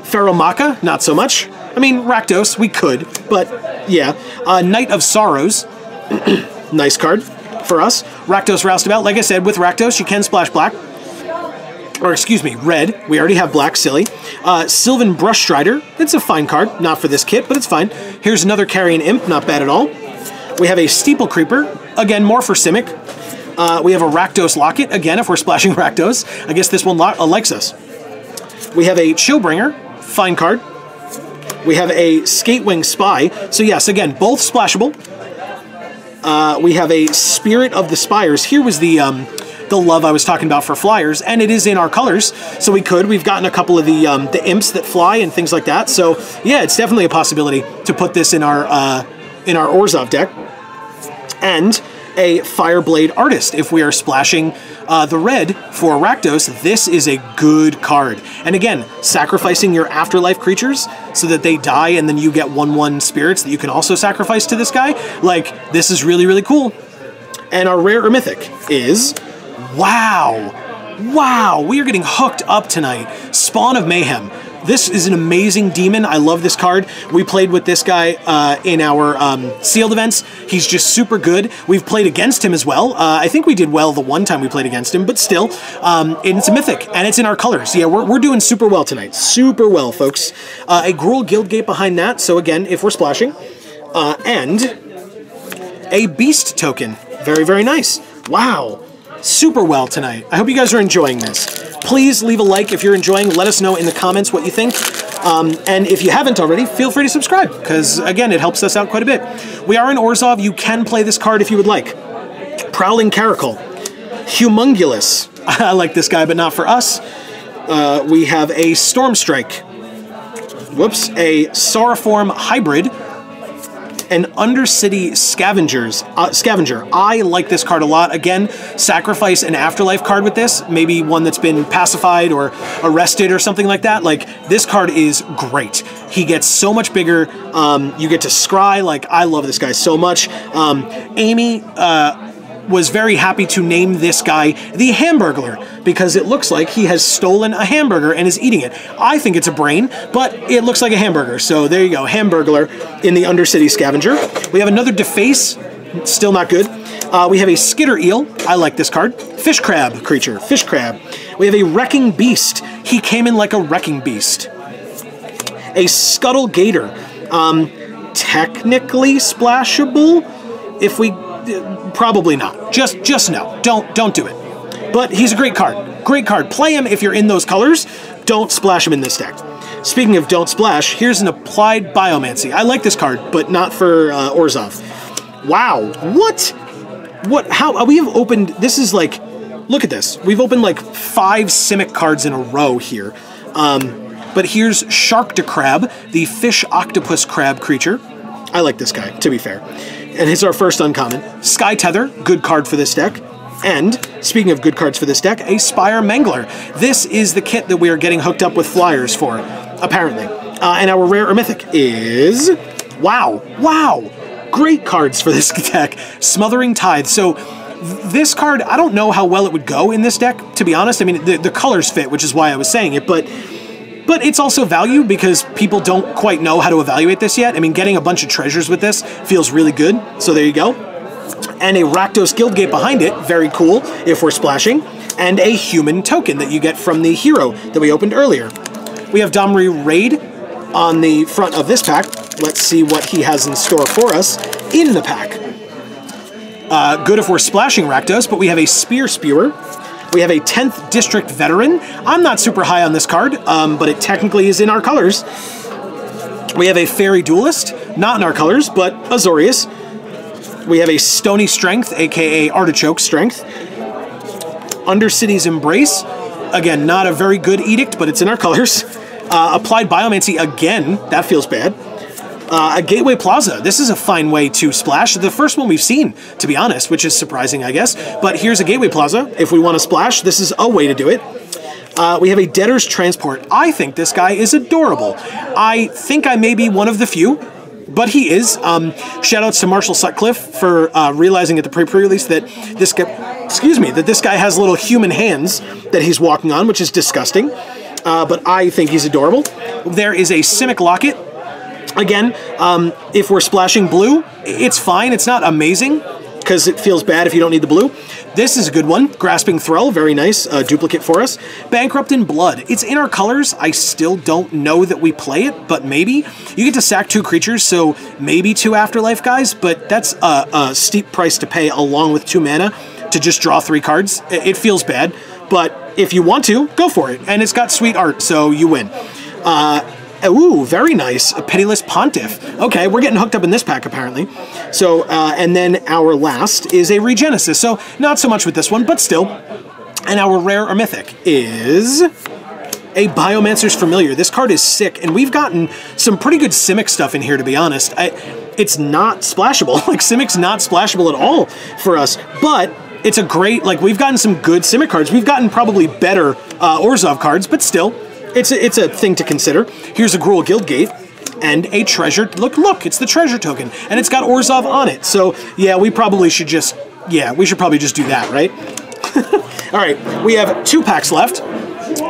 Ferromaka, not so much. I mean, Rakdos, we could, but yeah. Knight of Sorrows, nice card for us. Rakdos Roustabout, like I said, with Rakdos, you can splash black. Or, excuse me, red. We already have black, silly. Sylvan Brushstrider, it's a fine card. Not for this kit, but it's fine. Here's another Carrion Imp, not bad at all. We have a Steeple Creeper, again, more for Simic. We have a Rakdos Locket, again, if we're splashing Rakdos. I guess this one likes us. We have a Chillbringer, fine card. We have a Skatewing Spy. So yes, again, both splashable. We have a Spirit of the Spires. Here was the love I was talking about for flyers, and it is in our colors, so we've gotten a couple of the imps that fly and things like that. So yeah, it's definitely a possibility to put this in our Orzhov deck. And a Fireblade Artist. If we are splashing the red for Rakdos, this is a good card. And again, sacrificing your Afterlife creatures so that they die and then you get 1/1 spirits that you can also sacrifice to this guy, this is really, really cool. And our rare or mythic is, wow, we are getting hooked up tonight. Spawn of Mayhem. This is an amazing demon. I love this card. We played with this guy in our sealed events. He's just super good. We've played against him as well. I think we did well the one time we played against him, but still, and it's a mythic, and it's in our colors. Yeah, we're doing super well tonight. Super well, folks. A Gruul Guildgate behind that, so again, if we're splashing. And a Beast token. Very, very nice. Wow. Super well tonight. I hope you guys are enjoying this. Please leave a like if you're enjoying. Let us know in the comments what you think. And if you haven't already, feel free to subscribe, because, again, it helps us out quite a bit. We are in Orzhov. You can play this card if you would like. Prowling Caracal. Humongulous. I like this guy, but not for us. We have a Stormstrike. Whoops. A Sauroform Hybrid. An Undercity Scavenger. I like this card a lot. Again, sacrifice an Afterlife card with this. Maybe one that's been pacified or arrested or something like that. This card is great. He gets so much bigger. You get to scry. I love this guy so much. Amy was very happy to name this guy the Hamburglar, because it looks like he has stolen a hamburger and is eating it. I think it's a brain, but it looks like a hamburger. So there you go, Hamburglar in the Undercity Scavenger. We have another Deface, still not good. We have a Skitter Eel. I like this card. Fish Crab creature, Fish Crab. We have a Wrecking Beast. He came in like a Wrecking Beast. A Scuttle Gator. Technically splashable. If we, probably not. Just no. Don't do it. But he's a great card. Great card. Play him if you're in those colors. Don't splash him in this deck. Speaking of don't splash, here's an Applied Biomancy. I like this card, but not for Orzhov. Wow. What? How? We have opened, this is like, look at this. We've opened like 5 Simic cards in a row here. But here's Shark-to-Crab, the Fish Octopus Crab creature. I like this guy, to be fair. And it's our first uncommon. Sky Tether, good card for this deck. And, speaking of good cards for this deck, a Spire Mangler. This is the kit that we are getting hooked up with flyers for, apparently. And our rare or mythic is... Wow. Great cards for this deck. Smothering Tides. So, this card, I don't know how well it would go in this deck, to be honest. I mean, the colors fit, which is why I was saying it, but it's also value because people don't quite know how to evaluate this yet. I mean, getting a bunch of treasures with this feels really good, so there you go. And a Rakdos Guildgate behind it, very cool if we're splashing, and a human token that you get from the hero that we opened earlier. We have Domri Raid on the front of this pack. Let's see what he has in store for us in the pack. Good if we're splashing Rakdos, but we have a Spear Spewer. We have a 10th District Veteran. I'm not super high on this card, but it technically is in our colors. We have a Fairy Duelist, not in our colors, but Azorius. We have a Stony Strength, aka Artichoke Strength. Undercity's Embrace. Again, not a very good edict, but it's in our colors. Applied Biomancy again, that feels bad. A Gateway Plaza. This is a fine way to splash. The first one we've seen, to be honest, which is surprising, I guess. But here's a Gateway Plaza. If we want to splash, this is a way to do it. We have a Debtor's Transport. I think this guy is adorable. I think I may be one of the few, but he is. Shoutouts to Marshall Sutcliffe for realizing at the pre-release that this guy, that this guy has little human hands that he's walking on, which is disgusting. But I think he's adorable. There is a Simic Locket. Again, if we're splashing blue, it's fine. It's not amazing, because it feels bad if you don't need the blue. This is a good one. Grasping Thrall, very nice. Duplicate for us. Bankrupt in Blood. It's in our colors. I still don't know that we play it, but maybe. You get to sack 2 creatures, so maybe 2 Afterlife guys, but that's a steep price to pay along with 2 mana to just draw 3 cards. It feels bad, but if you want to, go for it. And it's got sweet art, so you win. Ooh, very nice. A Pitiless Pontiff. Okay, we're getting hooked up in this pack, apparently. So, and then our last is a Regenesis. So, not so much with this one, but still. And our rare or mythic is a Biomancer's Familiar. This card is sick, and we've gotten some pretty good Simic stuff in here, to be honest. It's not splashable. Like, Simic's not splashable at all for us, but it's a great, like, we've gotten some good Simic cards. We've gotten probably better Orzhov cards, but still. It's a thing to consider. Here's a Gruul Guildgate and a treasure. Look, it's the treasure token, and it's got Orzhov on it. So yeah, we probably should just do that, right? All right, we have 2 packs left.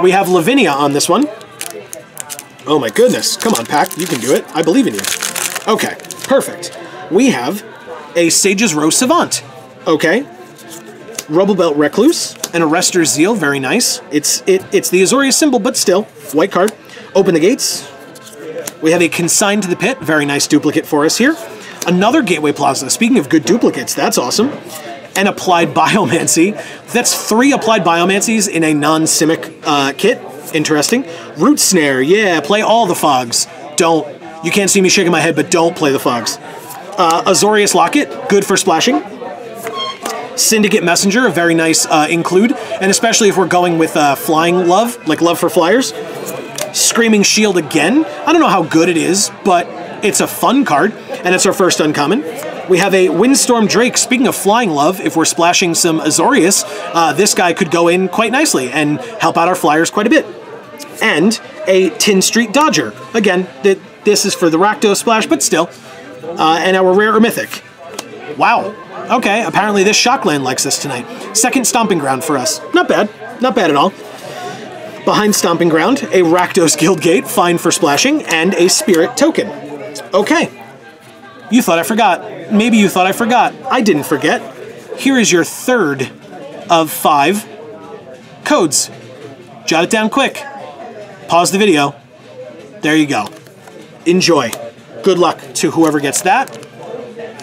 We have Lavinia on this one. Oh my goodness! Come on, pack, you can do it. I believe in you. Okay, perfect. We have a Sage's Row Savant. Okay. Rubblebelt Recluse, and a Arrester's Zeal, very nice. It's the Azorius symbol, but still, white card. Open the gates. We have a Consigned to the Pit, very nice duplicate for us here. Another Gateway Plaza, speaking of good duplicates, that's awesome. And Applied Biomancy. That's 3 Applied Biomancies in a non-Simic kit. Interesting. Root Snare, yeah, play all the fogs. You can't see me shaking my head, but don't play the fogs. Azorius Locket, good for splashing. Syndicate Messenger, a very nice include, and especially if we're going with flying love, like love for flyers. Screaming Shield again. I don't know how good it is, but it's a fun card, and it's our first uncommon. We have a Windstorm Drake. Speaking of flying love, if we're splashing some Azorius, this guy could go in quite nicely and help out our flyers quite a bit. And a Tin Street Dodger. Again, this is for the Rakdos splash, but still. And our rare or mythic. Wow. Okay, apparently this Shockland likes us tonight. Second Stomping Ground for us. Not bad. Not bad at all. Behind Stomping Ground, a Rakdos Guildgate, fine for splashing, and a Spirit Token. Okay. You thought I forgot. Maybe you thought I forgot. I didn't forget. Here is your third of 5 codes. Jot it down quick. Pause the video. There you go. Enjoy. Good luck to whoever gets that.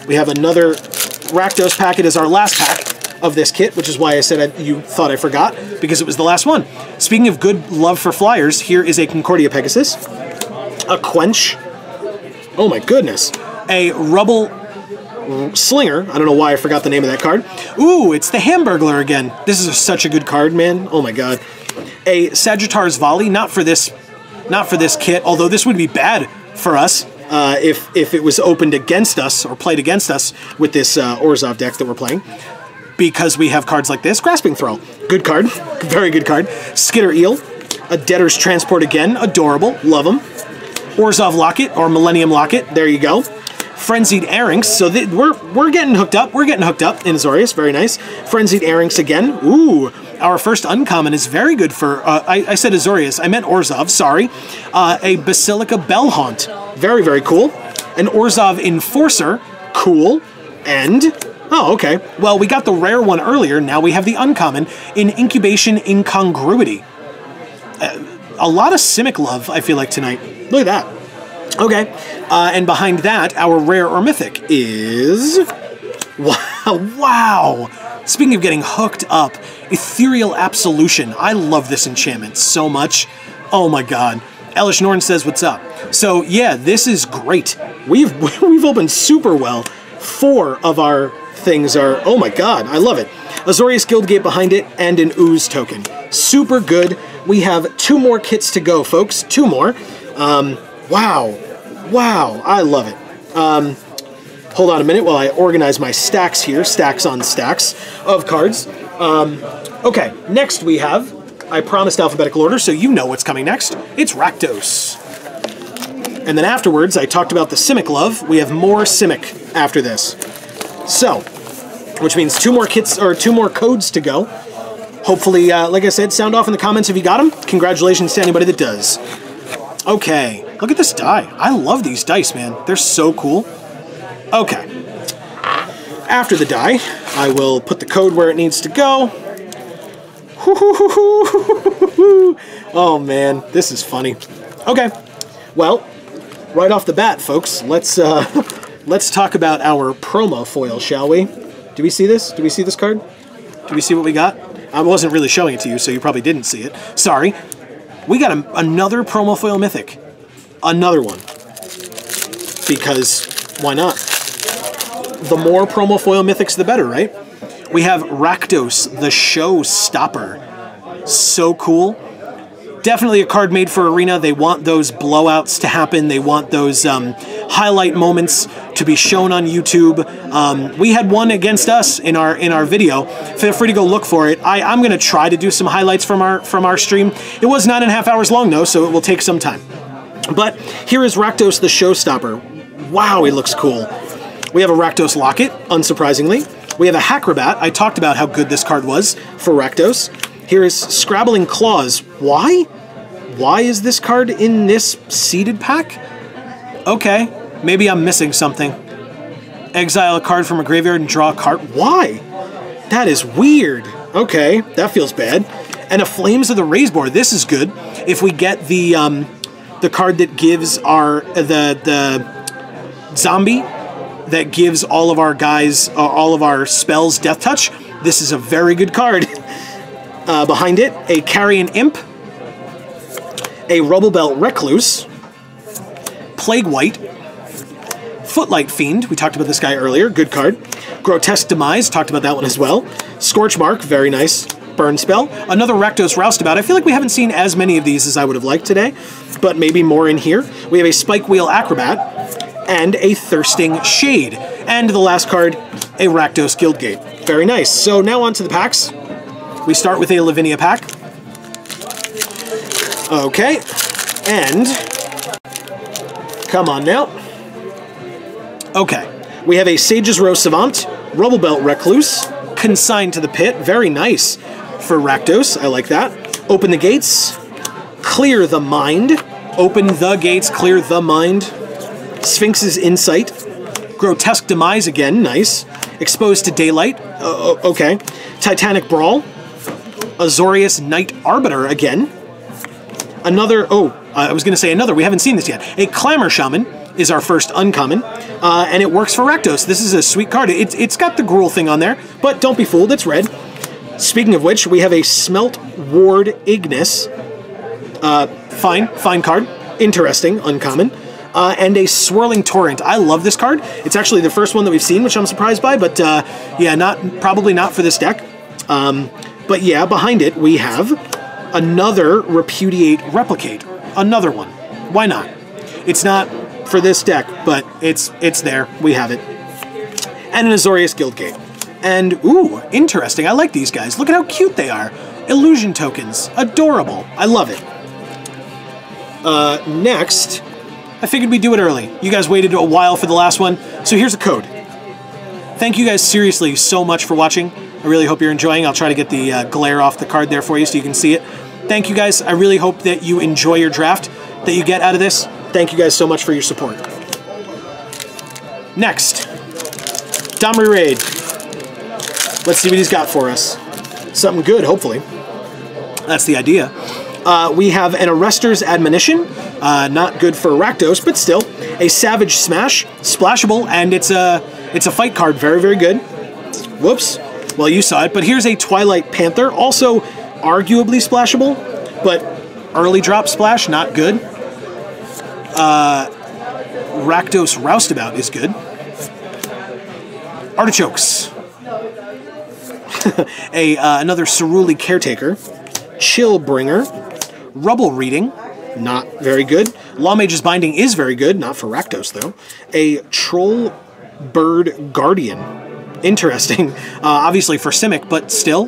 We have another Rakdos packet as our last pack of this kit, which is why I said you thought I forgot, because it was the last one. Speaking of good love for flyers, here is a Concordia Pegasus, a Quench, oh my goodness, a Rubble Slinger, I don't know why I forgot the name of that card. Ooh, it's the Hamburglar again. This is such a good card, man. Oh my god. A Sagittar's Volley, not for this kit, although this would be bad for us if it was opened against us or played against us with this Orzhov deck that we're playing. Because we have cards like this. Grasping Throw. Good card. Very good card. Skitter Eel. A Debtor's Transport again. Adorable. Love them. Orzhov Locket or Millennium Locket. There you go. Frenzied Airynx. So we're getting hooked up. We're getting hooked up in Azorius. Very nice. Frenzied Airynx again. Ooh. Our first uncommon is very good for... I said Azorius. I meant Orzhov. Sorry. A Basilica Bellhaunt. Very, very cool. An Orzhov Enforcer. Cool. And... oh, okay. Well, we got the rare one earlier. Now we have the uncommon in Incubation Incongruity. A lot of Simic love, I feel like, tonight. Look at that. Okay. And behind that, our rare or mythic is... wow. Speaking of getting hooked up, Ethereal Absolution. I love this enchantment so much. Oh my god. Elish Norn says, what's up? So, yeah, this is great. We've opened super well. 4 of our... things are, oh my god, I love it. Azorius Guildgate behind it, and an Ooze token. Super good. We have 2 more kits to go, folks. 2 more. Wow. Wow, I love it. Hold on a minute while I organize my stacks here. Stacks on stacks of cards. Okay, next we have, I promised alphabetical order, so you know what's coming next. It's Rakdos. And then afterwards, I talked about the Simic love. We have more Simic after this. So, which means 2 more kits, or 2 more codes to go. Hopefully, like I said, sound off in the comments if you got them. Congratulations to anybody that does. Okay, look at this die. I love these dice, man. They're so cool. Okay. After the die, I will put the code where it needs to go. Oh man, this is funny. Okay, well, right off the bat, folks, let's talk about our promo foil, shall we? Do we see this? Do we see this card? Do we see what we got? I wasn't really showing it to you, so you probably didn't see it. Sorry. We got another promo foil mythic. Another one. Because, why not? The more promo foil mythics, the better, right? We have Rakdos, the Showstopper. So cool. Definitely a card made for Arena. They want those blowouts to happen. They want those highlight moments to be shown on YouTube. We had one against us in our video. Feel free to go look for it. I'm going to try to do some highlights from our stream. It was 9.5 hours long though, so it will take some time. But here is Rakdos, the Showstopper. Wow, he looks cool. We have a Rakdos Locket, unsurprisingly. We have a Hackrobat. I talked about how good this card was for Rakdos. Here is Scrabbling Claws. Why? Why is this card in this seeded pack? Okay, maybe I'm missing something. Exile a card from a graveyard and draw a card. Why? That is weird. Okay, that feels bad. And a Flames of the Raise board. This is good. If we get the card that gives the zombie that gives all of our guys, all of our spells Death Touch, this is a very good card. Behind it, a Carrion Imp, a Rubblebelt Recluse, Plague White, Footlight Fiend, we talked about this guy earlier, good card. Grotesque Demise, talked about that one as well. Scorchmark, very nice. Burn spell. Another Rakdos Roustabout. I feel like we haven't seen as many of these as I would have liked today, but maybe more in here. We have a Spike Wheel Acrobat and a Thirsting Shade. And the last card, a Rakdos Guildgate. Very nice. So now on to the packs. We start with a Lavinia pack. Okay. And come on now. Okay. We have a Sage's Row Savant. Rubble Belt Recluse, Consigned to the Pit, very nice for Rakdos, I like that. Open the Gates, Clear the Mind, Open the Gates, Clear the Mind. Sphinx's Insight, Grotesque Demise again, nice. Exposed to Daylight, okay. Titanic Brawl, Azorius Knight Arbiter again. Another, I was going to say another, we haven't seen this yet. A Clamor Shaman is our first uncommon, and it works for Rakdos. This is a sweet card. It's got the Gruul thing on there, but don't be fooled, it's red. Speaking of which, we have a Smelt Ward Ignis. Fine card. Interesting, uncommon. And a Swirling Torrent. I love this card. It's actually the first one that we've seen, which I'm surprised by, but yeah, probably not for this deck. But yeah, behind it, we have another Repudiate Replicate. Another one. Why not? It's not for this deck, but it's there. We have it. And an Azorius Guildgate. And, ooh, interesting. I like these guys. Look at how cute they are. Illusion tokens. Adorable. I love it. Next, I figured we'd do it early. You guys waited a while for the last one, so here's a code. Thank you guys seriously so much for watching. I really hope you're enjoying. I'll try to get the glare off the card there for you so you can see it. Thank you guys. I really hope that you enjoy your draft that you get out of this. Thank you guys so much for your support. Next, Domri Raid. Let's see what he's got for us. Something good, hopefully. That's the idea. We have an Arrester's Admonition. Not good for Rakdos, but still. A Savage Smash, splashable, and it's a fight card. Very, very good. Whoops. Well, you saw it, but here's a Twilight Panther. Also arguably splashable, but early drop splash, not good. Rakdos Roustabout is good. Artichokes. Another Ceruli Caretaker. Chillbringer. Rubble Reading, not very good. Lawmage's Binding is very good, not for Rakdos though. A Troll Bird Guardian. Interesting. Obviously for Simic, but still,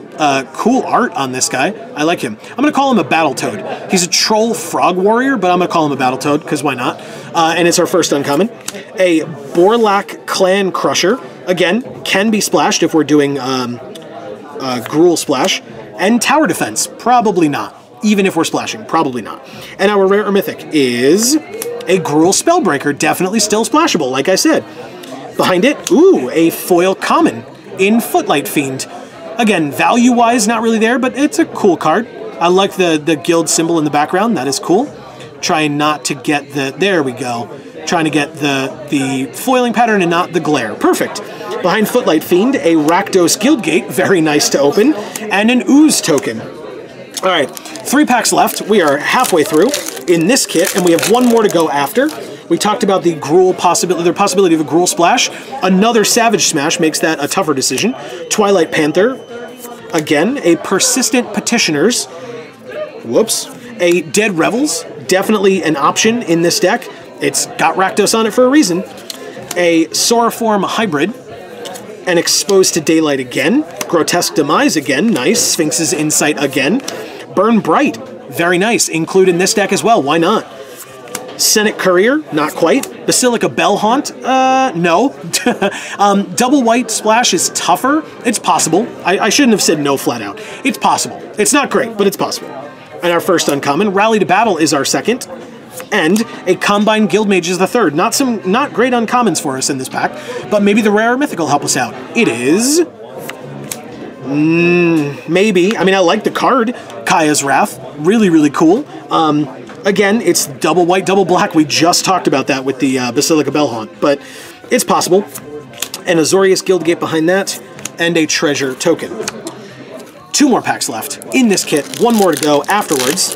cool art on this guy. I like him. I'm going to call him a Battletoad. He's a Troll Frog Warrior, but I'm going to call him a Battletoad, because why not? And it's our first uncommon. A Borlak Clan Crusher. Again, can be splashed if we're doing Gruul Splash. And Tower Defense. Probably not. Even if we're splashing. Probably not. And our rare or mythic is a Gruul Spellbreaker. Definitely still splashable, like I said. Behind it, ooh, a foil common in Footlight Fiend. Again, value-wise, not really there, but it's a cool card. I like the guild symbol in the background. That is cool. Trying not to get the... There we go. Trying to get the foiling pattern and not the glare. Perfect. Behind Footlight Fiend, a Rakdos Guildgate. Very nice to open. And an Ooze token. All right, 3 packs left. We are halfway through in this kit, and we have one more to go after. We talked about the Gruul possibility of a Gruul Splash. Another Savage Smash makes that a tougher decision. Twilight Panther. Again, a Persistent Petitioners. Whoops. A Dead Revels. Definitely an option in this deck. It's got Rakdos on it for a reason. A Sauriform Hybrid. And Exposed to Daylight again. Grotesque Demise again. Nice. Sphinx's Insight again. Burn Bright. Very nice. Include in this deck as well. Why not? Senate Courier. Not quite. Basilica Bellhaunt. No. Double White Splash is tougher. It's possible. I shouldn't have said no flat out. It's possible. It's not great, but it's possible. And our first uncommon. Rally to Battle is our second. And a Combine Guildmage is the third. Not great uncommons for us in this pack, but maybe the rare or mythical help us out. It is... maybe. I mean, I like the card. Kaya's Wrath. Really, really cool. Again, it's double white, double black. We just talked about that with the Basilica Bellhaunt, but it's possible. An Azorius Guildgate behind that, and a Treasure token. 2 more packs left in this kit. 1 more to go afterwards.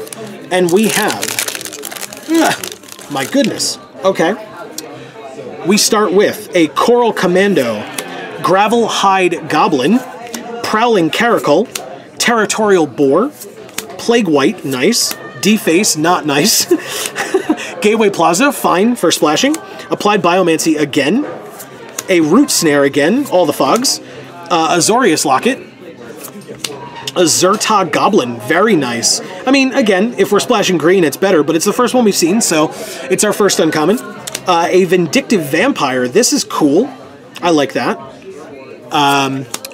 And we have... my goodness. Okay. We start with a Coral Commando, Gravel Hide Goblin, Prowling Caracal, Territorial Boar, Plague White, nice. Deface, not nice. Gateway Plaza, fine for splashing. Applied Biomancy again. A Root Snare again, all the fogs. Azorius Locket. Azurta Goblin, very nice. I mean, again, if we're splashing green, it's better, but it's the first one we've seen, so it's our first uncommon. A Vindictive Vampire, this is cool. I like that.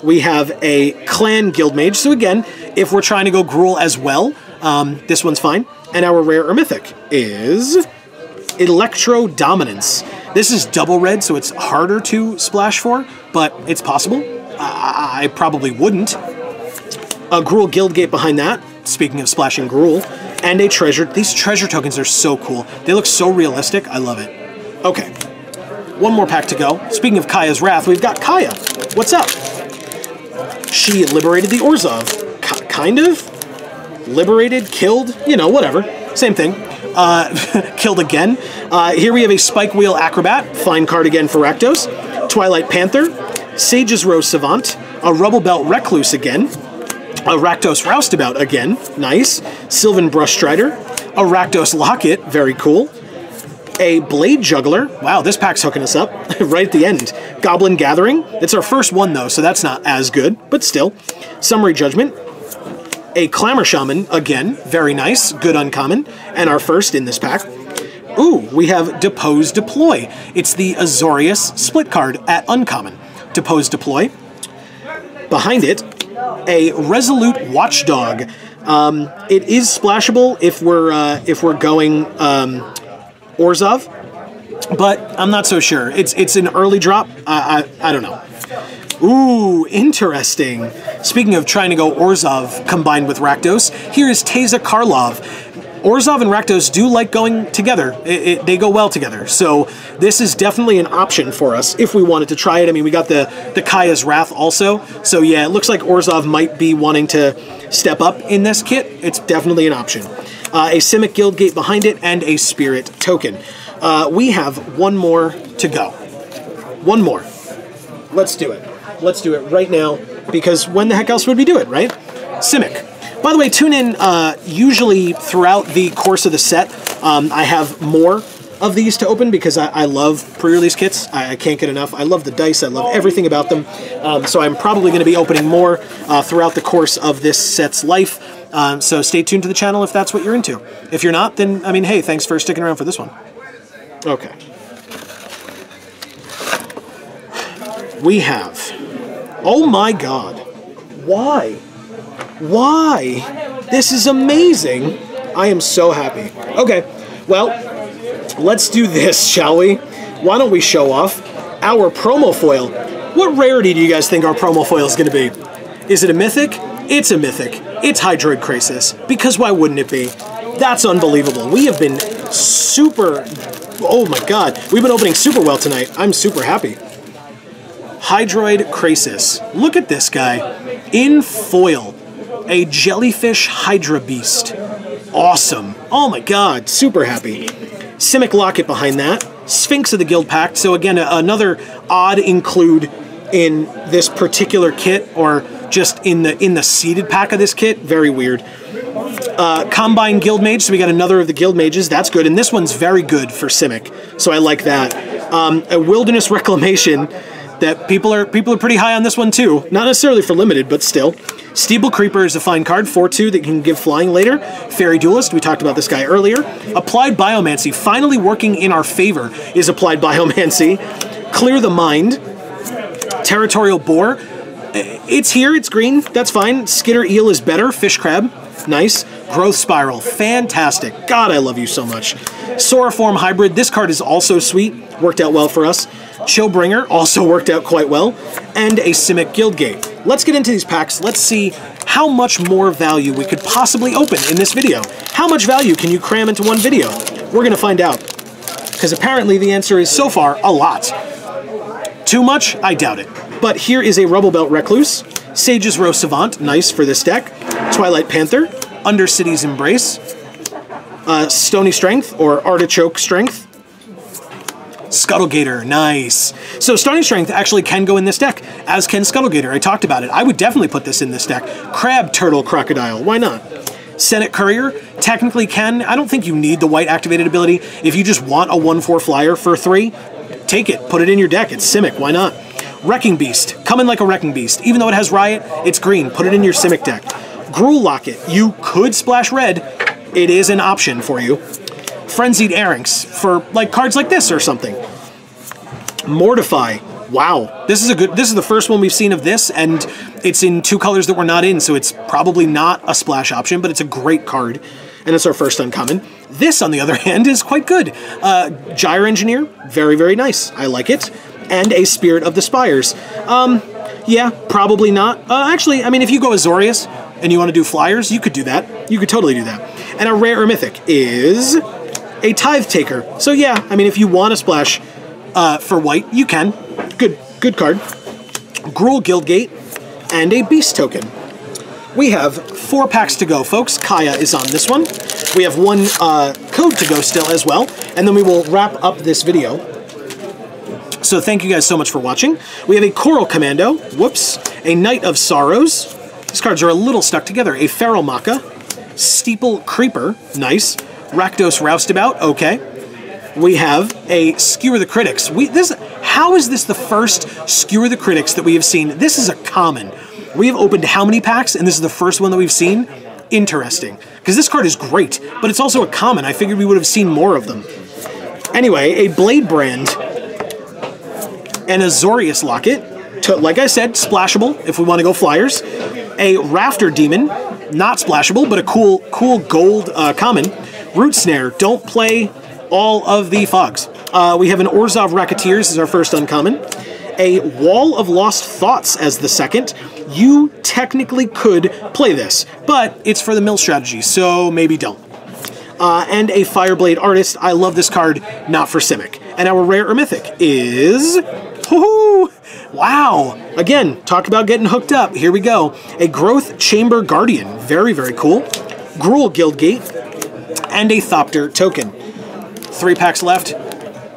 We have a Clan Guild Mage. So again, if we're trying to go Gruul as well, this one's fine. And our rare or mythic is Electro Dominance. This is double red, so it's harder to splash for, but it's possible. I probably wouldn't. A Gruul Guildgate behind that, speaking of splashing Gruul, and a treasure. These treasure tokens are so cool. They look so realistic. I love it. Okay, one more pack to go. Speaking of Kaya's Wrath, we've got Kaya. What's up? She liberated the Orzhov. Kind of? Liberated, killed, you know, whatever. Same thing. Killed again. Here we have a Spike Wheel Acrobat. Fine card again for Rakdos. Twilight Panther. Sage's Rose Savant. A Rubble Belt Recluse again. A Rakdos Roustabout again. Nice. Sylvan Brush Strider. A Rakdos Locket. Very cool. A Blade Juggler. Wow, this pack's hooking us up right at the end. Goblin Gathering. It's our first one, though, so that's not as good, but still. Summary Judgment. A Clamor Shaman, again, very nice, good uncommon, and our first in this pack. Ooh, we have Depose Deploy. It's the Azorius split card at uncommon. Depose Deploy. Behind it, a Resolute Watchdog. It is splashable if we're going Orzhov, but I'm not so sure. It's an early drop. I don't know. Ooh, interesting. Speaking of trying to go Orzhov combined with Rakdos, here is Teysa Karlov. Orzhov and Rakdos do like going together. They go well together. So this is definitely an option for us if we wanted to try it. I mean, we got the Kaya's Wrath also. So yeah, it looks like Orzhov might be wanting to step up in this kit. It's definitely an option. A Simic Guildgate behind it, and a Spirit Token. We have one more to go. One more. Let's do it. Let's do it right now, because when the heck else would we do it, right? Simic. By the way, tune in usually throughout the course of the set. I have more of these to open because I love pre-release kits. I can't get enough. I love the dice. I love everything about them. So I'm probably going to be opening more throughout the course of this set's life. So stay tuned to the channel if that's what you're into. If you're not, then, I mean, hey, thanks for sticking around for this one. Okay. We have... Oh my god. Why? Why? This is amazing. I am so happy. Okay, well, let's do this, shall we? Why don't we show off our promo foil? What rarity do you guys think our promo foil is going to be? Is it a mythic? It's a mythic. It's Hydroid Krasis. Because why wouldn't it be? That's unbelievable. We have been super... Oh my god. We've been opening super well tonight. I'm super happy. Hydroid Krasis. Look at this guy. In foil. A Jellyfish Hydra Beast. Awesome. Oh my god. Super happy. Simic Locket behind that. Sphinx of the Guild Pact. So again, another odd include in this particular kit, or just in the seeded pack of this kit. Very weird. Combine Guild Mage, so we got another of the Guild Mages. That's good, and this one's very good for Simic, so I like that. A Wilderness Reclamation. That people are pretty high on this one too. Not necessarily for limited, but still. Steeple Creeper is a fine card, 4/2 that can give flying later. Fairy Duelist, we talked about this guy earlier. Applied Biomancy, finally working in our favor, is Applied Biomancy. Clear the Mind. Territorial Boar. It's here, it's green, that's fine. Skitter Eel is better. Fish Crab, nice. Growth Spiral, fantastic. God, I love you so much. Sauriform Hybrid, this card is also sweet. Worked out well for us. Chillbringer also worked out quite well, and a Simic Guildgate. Let's get into these packs. Let's see how much more value we could possibly open in this video. How much value can you cram into one video? We're going to find out, because apparently the answer is so far a lot. Too much? I doubt it. But here is a Rubble Belt Recluse, Sage's Rose Savant, nice for this deck, Twilight Panther, Undercity's Embrace, Stony Strength, or Artichoke Strength, Scuttlegator, nice. So Stony Strength actually can go in this deck, as can Scuttlegator. I talked about it. I would definitely put this in this deck. Crab, Turtle, Crocodile, why not? Senate Courier technically can. I don't think you need the white activated ability. If you just want a 1/4 flyer for 3, take it. Put it in your deck. It's Simic, why not? Wrecking Beast, come in like a Wrecking Beast. Even though it has Riot, it's green. Put it in your Simic deck. Gruul Locket, you could splash red. It is an option for you. Frenzied Erranks for like cards like this or something. Mortify, Wow, this is the first one we've seen of this, and it's in 2 colors that we're not in, so it's probably not a splash option, but it's a great card, and it's our first uncommon. This, on the other hand, is quite good. Gyre Engineer, very, very nice. I like it. And a Spirit of the Spires. Yeah, probably not. Actually, I mean, if you go Azorius and you want to do flyers, you could do that. You could totally do that. And a rare or mythic is a Tithe Taker. So yeah, I mean, if you want to splash for white, you can. Good card. Gruul Guildgate and a Beast Token. We have 4 packs to go, folks. Kaya is on this one. We have 1 code to go still as well, and then we will wrap up this video. So thank you guys so much for watching. We have a Coral Commando, whoops, a Knight of Sorrows. These cards are a little stuck together. A Feral Maca, Steeple Creeper, nice. Rakdos Roustabout, okay. We have a Skewer the Critics. How is this the first Skewer the Critics that we have seen? This is a common. We have opened how many packs, and this is the first one that we've seen? Interesting. Because this card is great, but it's also a common. I figured we would have seen more of them. Anyway, a Blade Brand, an Azorius Locket. Like I said, splashable if we want to go flyers. A Rafter Demon, not splashable, but a cool gold common. Root Snare, don't play all of the fogs. We have an Orzhov Racketeers as our first uncommon. A Wall of Lost Thoughts as the second. You technically could play this, but it's for the mill strategy, so maybe don't. And a Fireblade Artist. I love this card, not for Simic. And our rare or mythic is... Woohoo! Wow! Again, talk about getting hooked up. Here we go. A Growth Chamber Guardian. Very, very cool. Gruul Guildgate. And a Thopter Token. 3 packs left.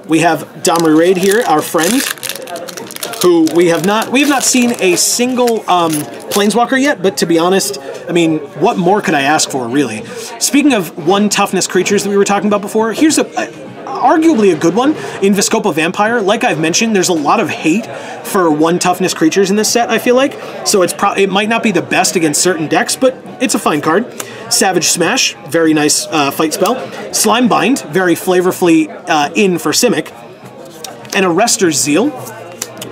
We have Domri Raid here, our friend, who we have not seen a single Planeswalker yet, but to be honest, I mean, what more could I ask for, really? Speaking of 1 toughness creatures that we were talking about before, here's arguably a good one in Viscopa Vampire. Like I've mentioned, there's a lot of hate for 1 toughness creatures in this set, I feel like, so it might not be the best against certain decks, but it's a fine card. Savage Smash, very nice fight spell. Slime Bind, very flavorfully in for Simic. And a Rester's Zeal.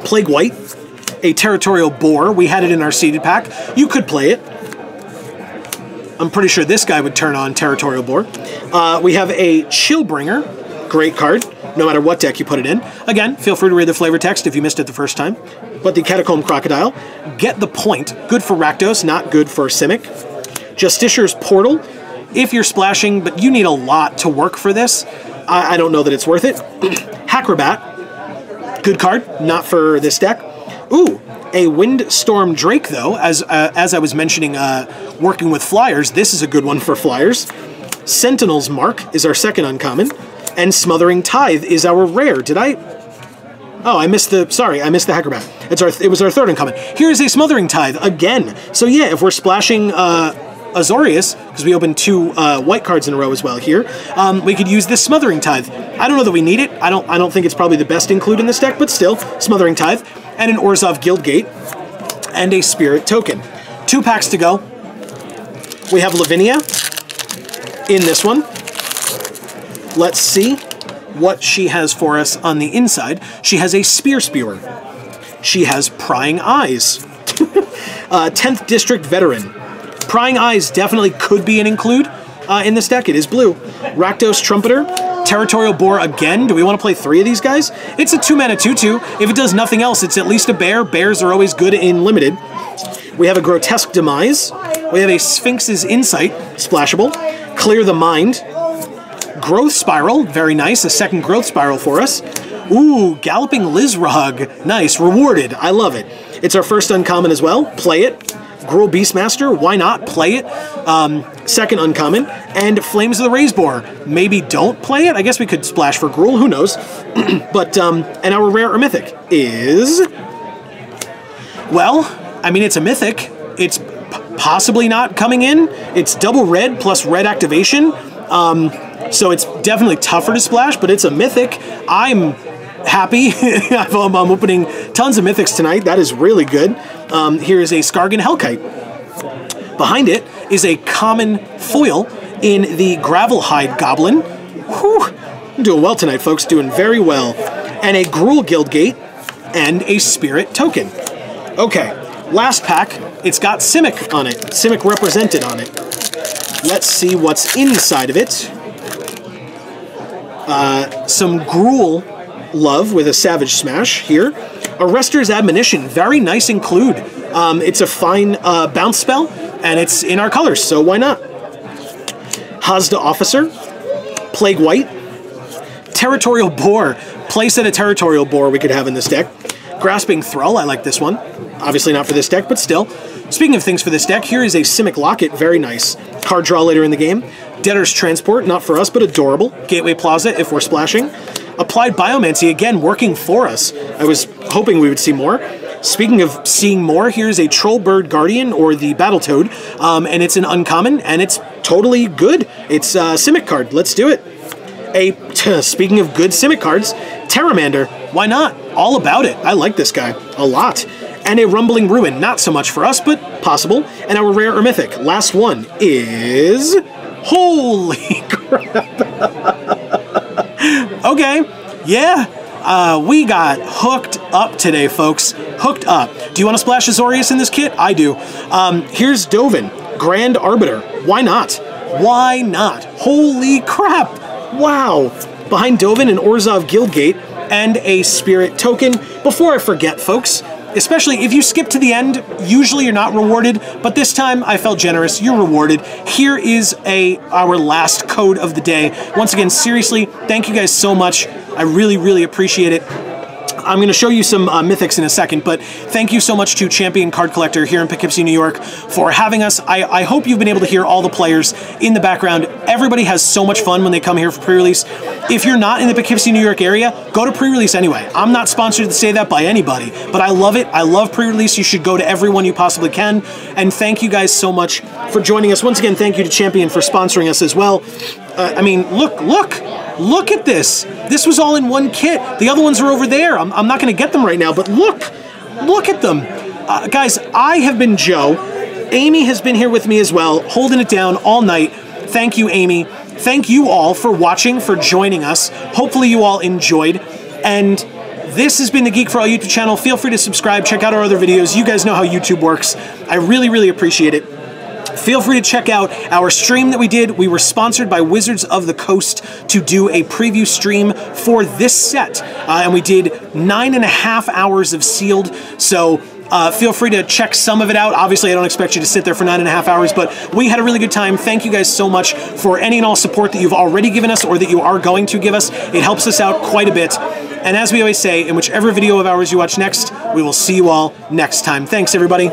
Plague White, a Territorial Boar. We had it in our seeded pack. You could play it. I'm pretty sure this guy would turn on Territorial Boar. We have a Chillbringer. Great card, no matter what deck you put it in. Again, feel free to read the flavor text if you missed it the first time. But the Catacomb Crocodile. Get the Point. Good for Rakdos, not good for Simic. Justicier's Portal. If you're splashing, but you need a lot to work for this, I don't know that it's worth it. Hackrabat. Good card, not for this deck. Ooh, a Windstorm Drake, though. As I was mentioning, working with flyers, this is a good one for flyers. Sentinel's Mark is our second uncommon. And Smothering Tithe is our rare. Did I... Oh, I missed the Hackrabat. It was our third uncommon. Here is a Smothering Tithe again. So yeah, if we're splashing Azorius, because we opened 2 white cards in a row as well here, we could use this Smothering Tithe. I don't know that we need it. I don't think it's probably the best include in this deck, but still, Smothering Tithe, and an Orzhov Guildgate, and a Spirit Token. 2 packs to go. We have Lavinia in this one. Let's see what she has for us on the inside. She has a Spear Spewer. She has Prying Eyes. 10th District Veteran. Prying Eyes definitely could be an include in this deck. It is blue. Rakdos Trumpeter. Territorial Boar again. Do we want to play 3 of these guys? It's a 2-mana 2/2. If it does nothing else, it's at least a bear. Bears are always good in limited. We have a Grotesque Demise. We have a Sphinx's Insight. Splashable. Clear the Mind. Growth Spiral, very nice. A second Growth Spiral for us. Ooh, Galloping Lizrug. Nice, rewarded. I love it. It's our first uncommon as well. Play it. Gruul Beastmaster, why not? Play it. Second uncommon. And Flames of the Razeboar. Maybe don't play it? I guess we could splash for Gruul, who knows? But, and our rare or mythic is... Well, I mean, it's a mythic. It's possibly not coming in. It's double red plus red activation. So it's definitely tougher to splash, but it's a mythic. I'm happy. I'm opening tons of mythics tonight. That is really good. Here is a Skargan Hellkite. Behind it is a common foil in the Gravelhide Goblin. Whew. I'm doing well tonight, folks. Doing very well. And a Gruul Guildgate. and a spirit token. Okay, last pack, it's got Simic on it, Simic represented on it. Let's see what's inside of it. Some Gruul Love with a Savage Smash here. Arrester's Admonition, very nice include. It's a fine bounce spell, and it's in our colors, so why not? Hazda Officer, Plague White, Territorial Boar, playset a Territorial Boar we could have in this deck. Grasping Thrall, I like this one. Obviously not for this deck, but still. Speaking of things for this deck, here is a Simic Locket, very nice. Card draw later in the game. Debtor's Transport, not for us, but adorable. Gateway Plaza, if we're splashing. Applied Biomancy, again, working for us. I was hoping we would see more. Speaking of seeing more, here's a Trollbird Guardian, or the Battletoad, and it's an uncommon, and it's totally good. It's a Simic card. Let's do it. Speaking of good Simic cards, Terramander. Why not? All about it. I like this guy a lot. And a Rumbling Ruin. Not so much for us, but possible. And our rare or mythic. Last one is... Holy crap. Okay. Yeah. We got hooked up today, folks. Hooked up. Do you want to splash Azorius in this kit? I do. Here's Dovin. Grand Arbiter. Why not? Why not? Holy crap. Wow. Behind Dovin, an Orzhov Guildgate, and a Spirit token. Before I forget, folks, especially if you skip to the end, usually you're not rewarded, but this time I felt generous. You're rewarded. Here is our last code of the day. Once again, seriously, thank you guys so much. I really, really appreciate it. I'm going to show you some mythics in a second, but thank you so much to Champion Card Collector here in Poughkeepsie, New York for having us. I hope you've been able to hear all the players in the background. Everybody has so much fun when they come here for pre-release. If you're not in the Poughkeepsie, New York area, go to pre-release anyway. I'm not sponsored to say that by anybody, but I love it. I love pre-release. You should go to everyone you possibly can. And thank you guys so much for joining us. Once again, thank you to Champion for sponsoring us as well. I mean, look at this. This was all in one kit. The other ones are over there. I'm not going to get them right now, but look at them. Guys, I have been Joe. Amy has been here with me as well, holding it down all night. Thank you, Amy. Thank you all for watching, for joining us. Hopefully you all enjoyed. And this has been the Geek for All YouTube channel. Feel free to subscribe, check out our other videos. You guys know how YouTube works. I really, really appreciate it. Feel free to check out our stream that we did. We were sponsored by Wizards of the Coast to do a preview stream for this set. And we did 9.5 hours of sealed. So feel free to check some of it out. Obviously, I don't expect you to sit there for 9.5 hours, but we had a really good time. Thank you guys so much for any and all support that you've already given us or that you are going to give us. It helps us out quite a bit. And as we always say, in whichever video of ours you watch next, we will see you all next time. Thanks, everybody.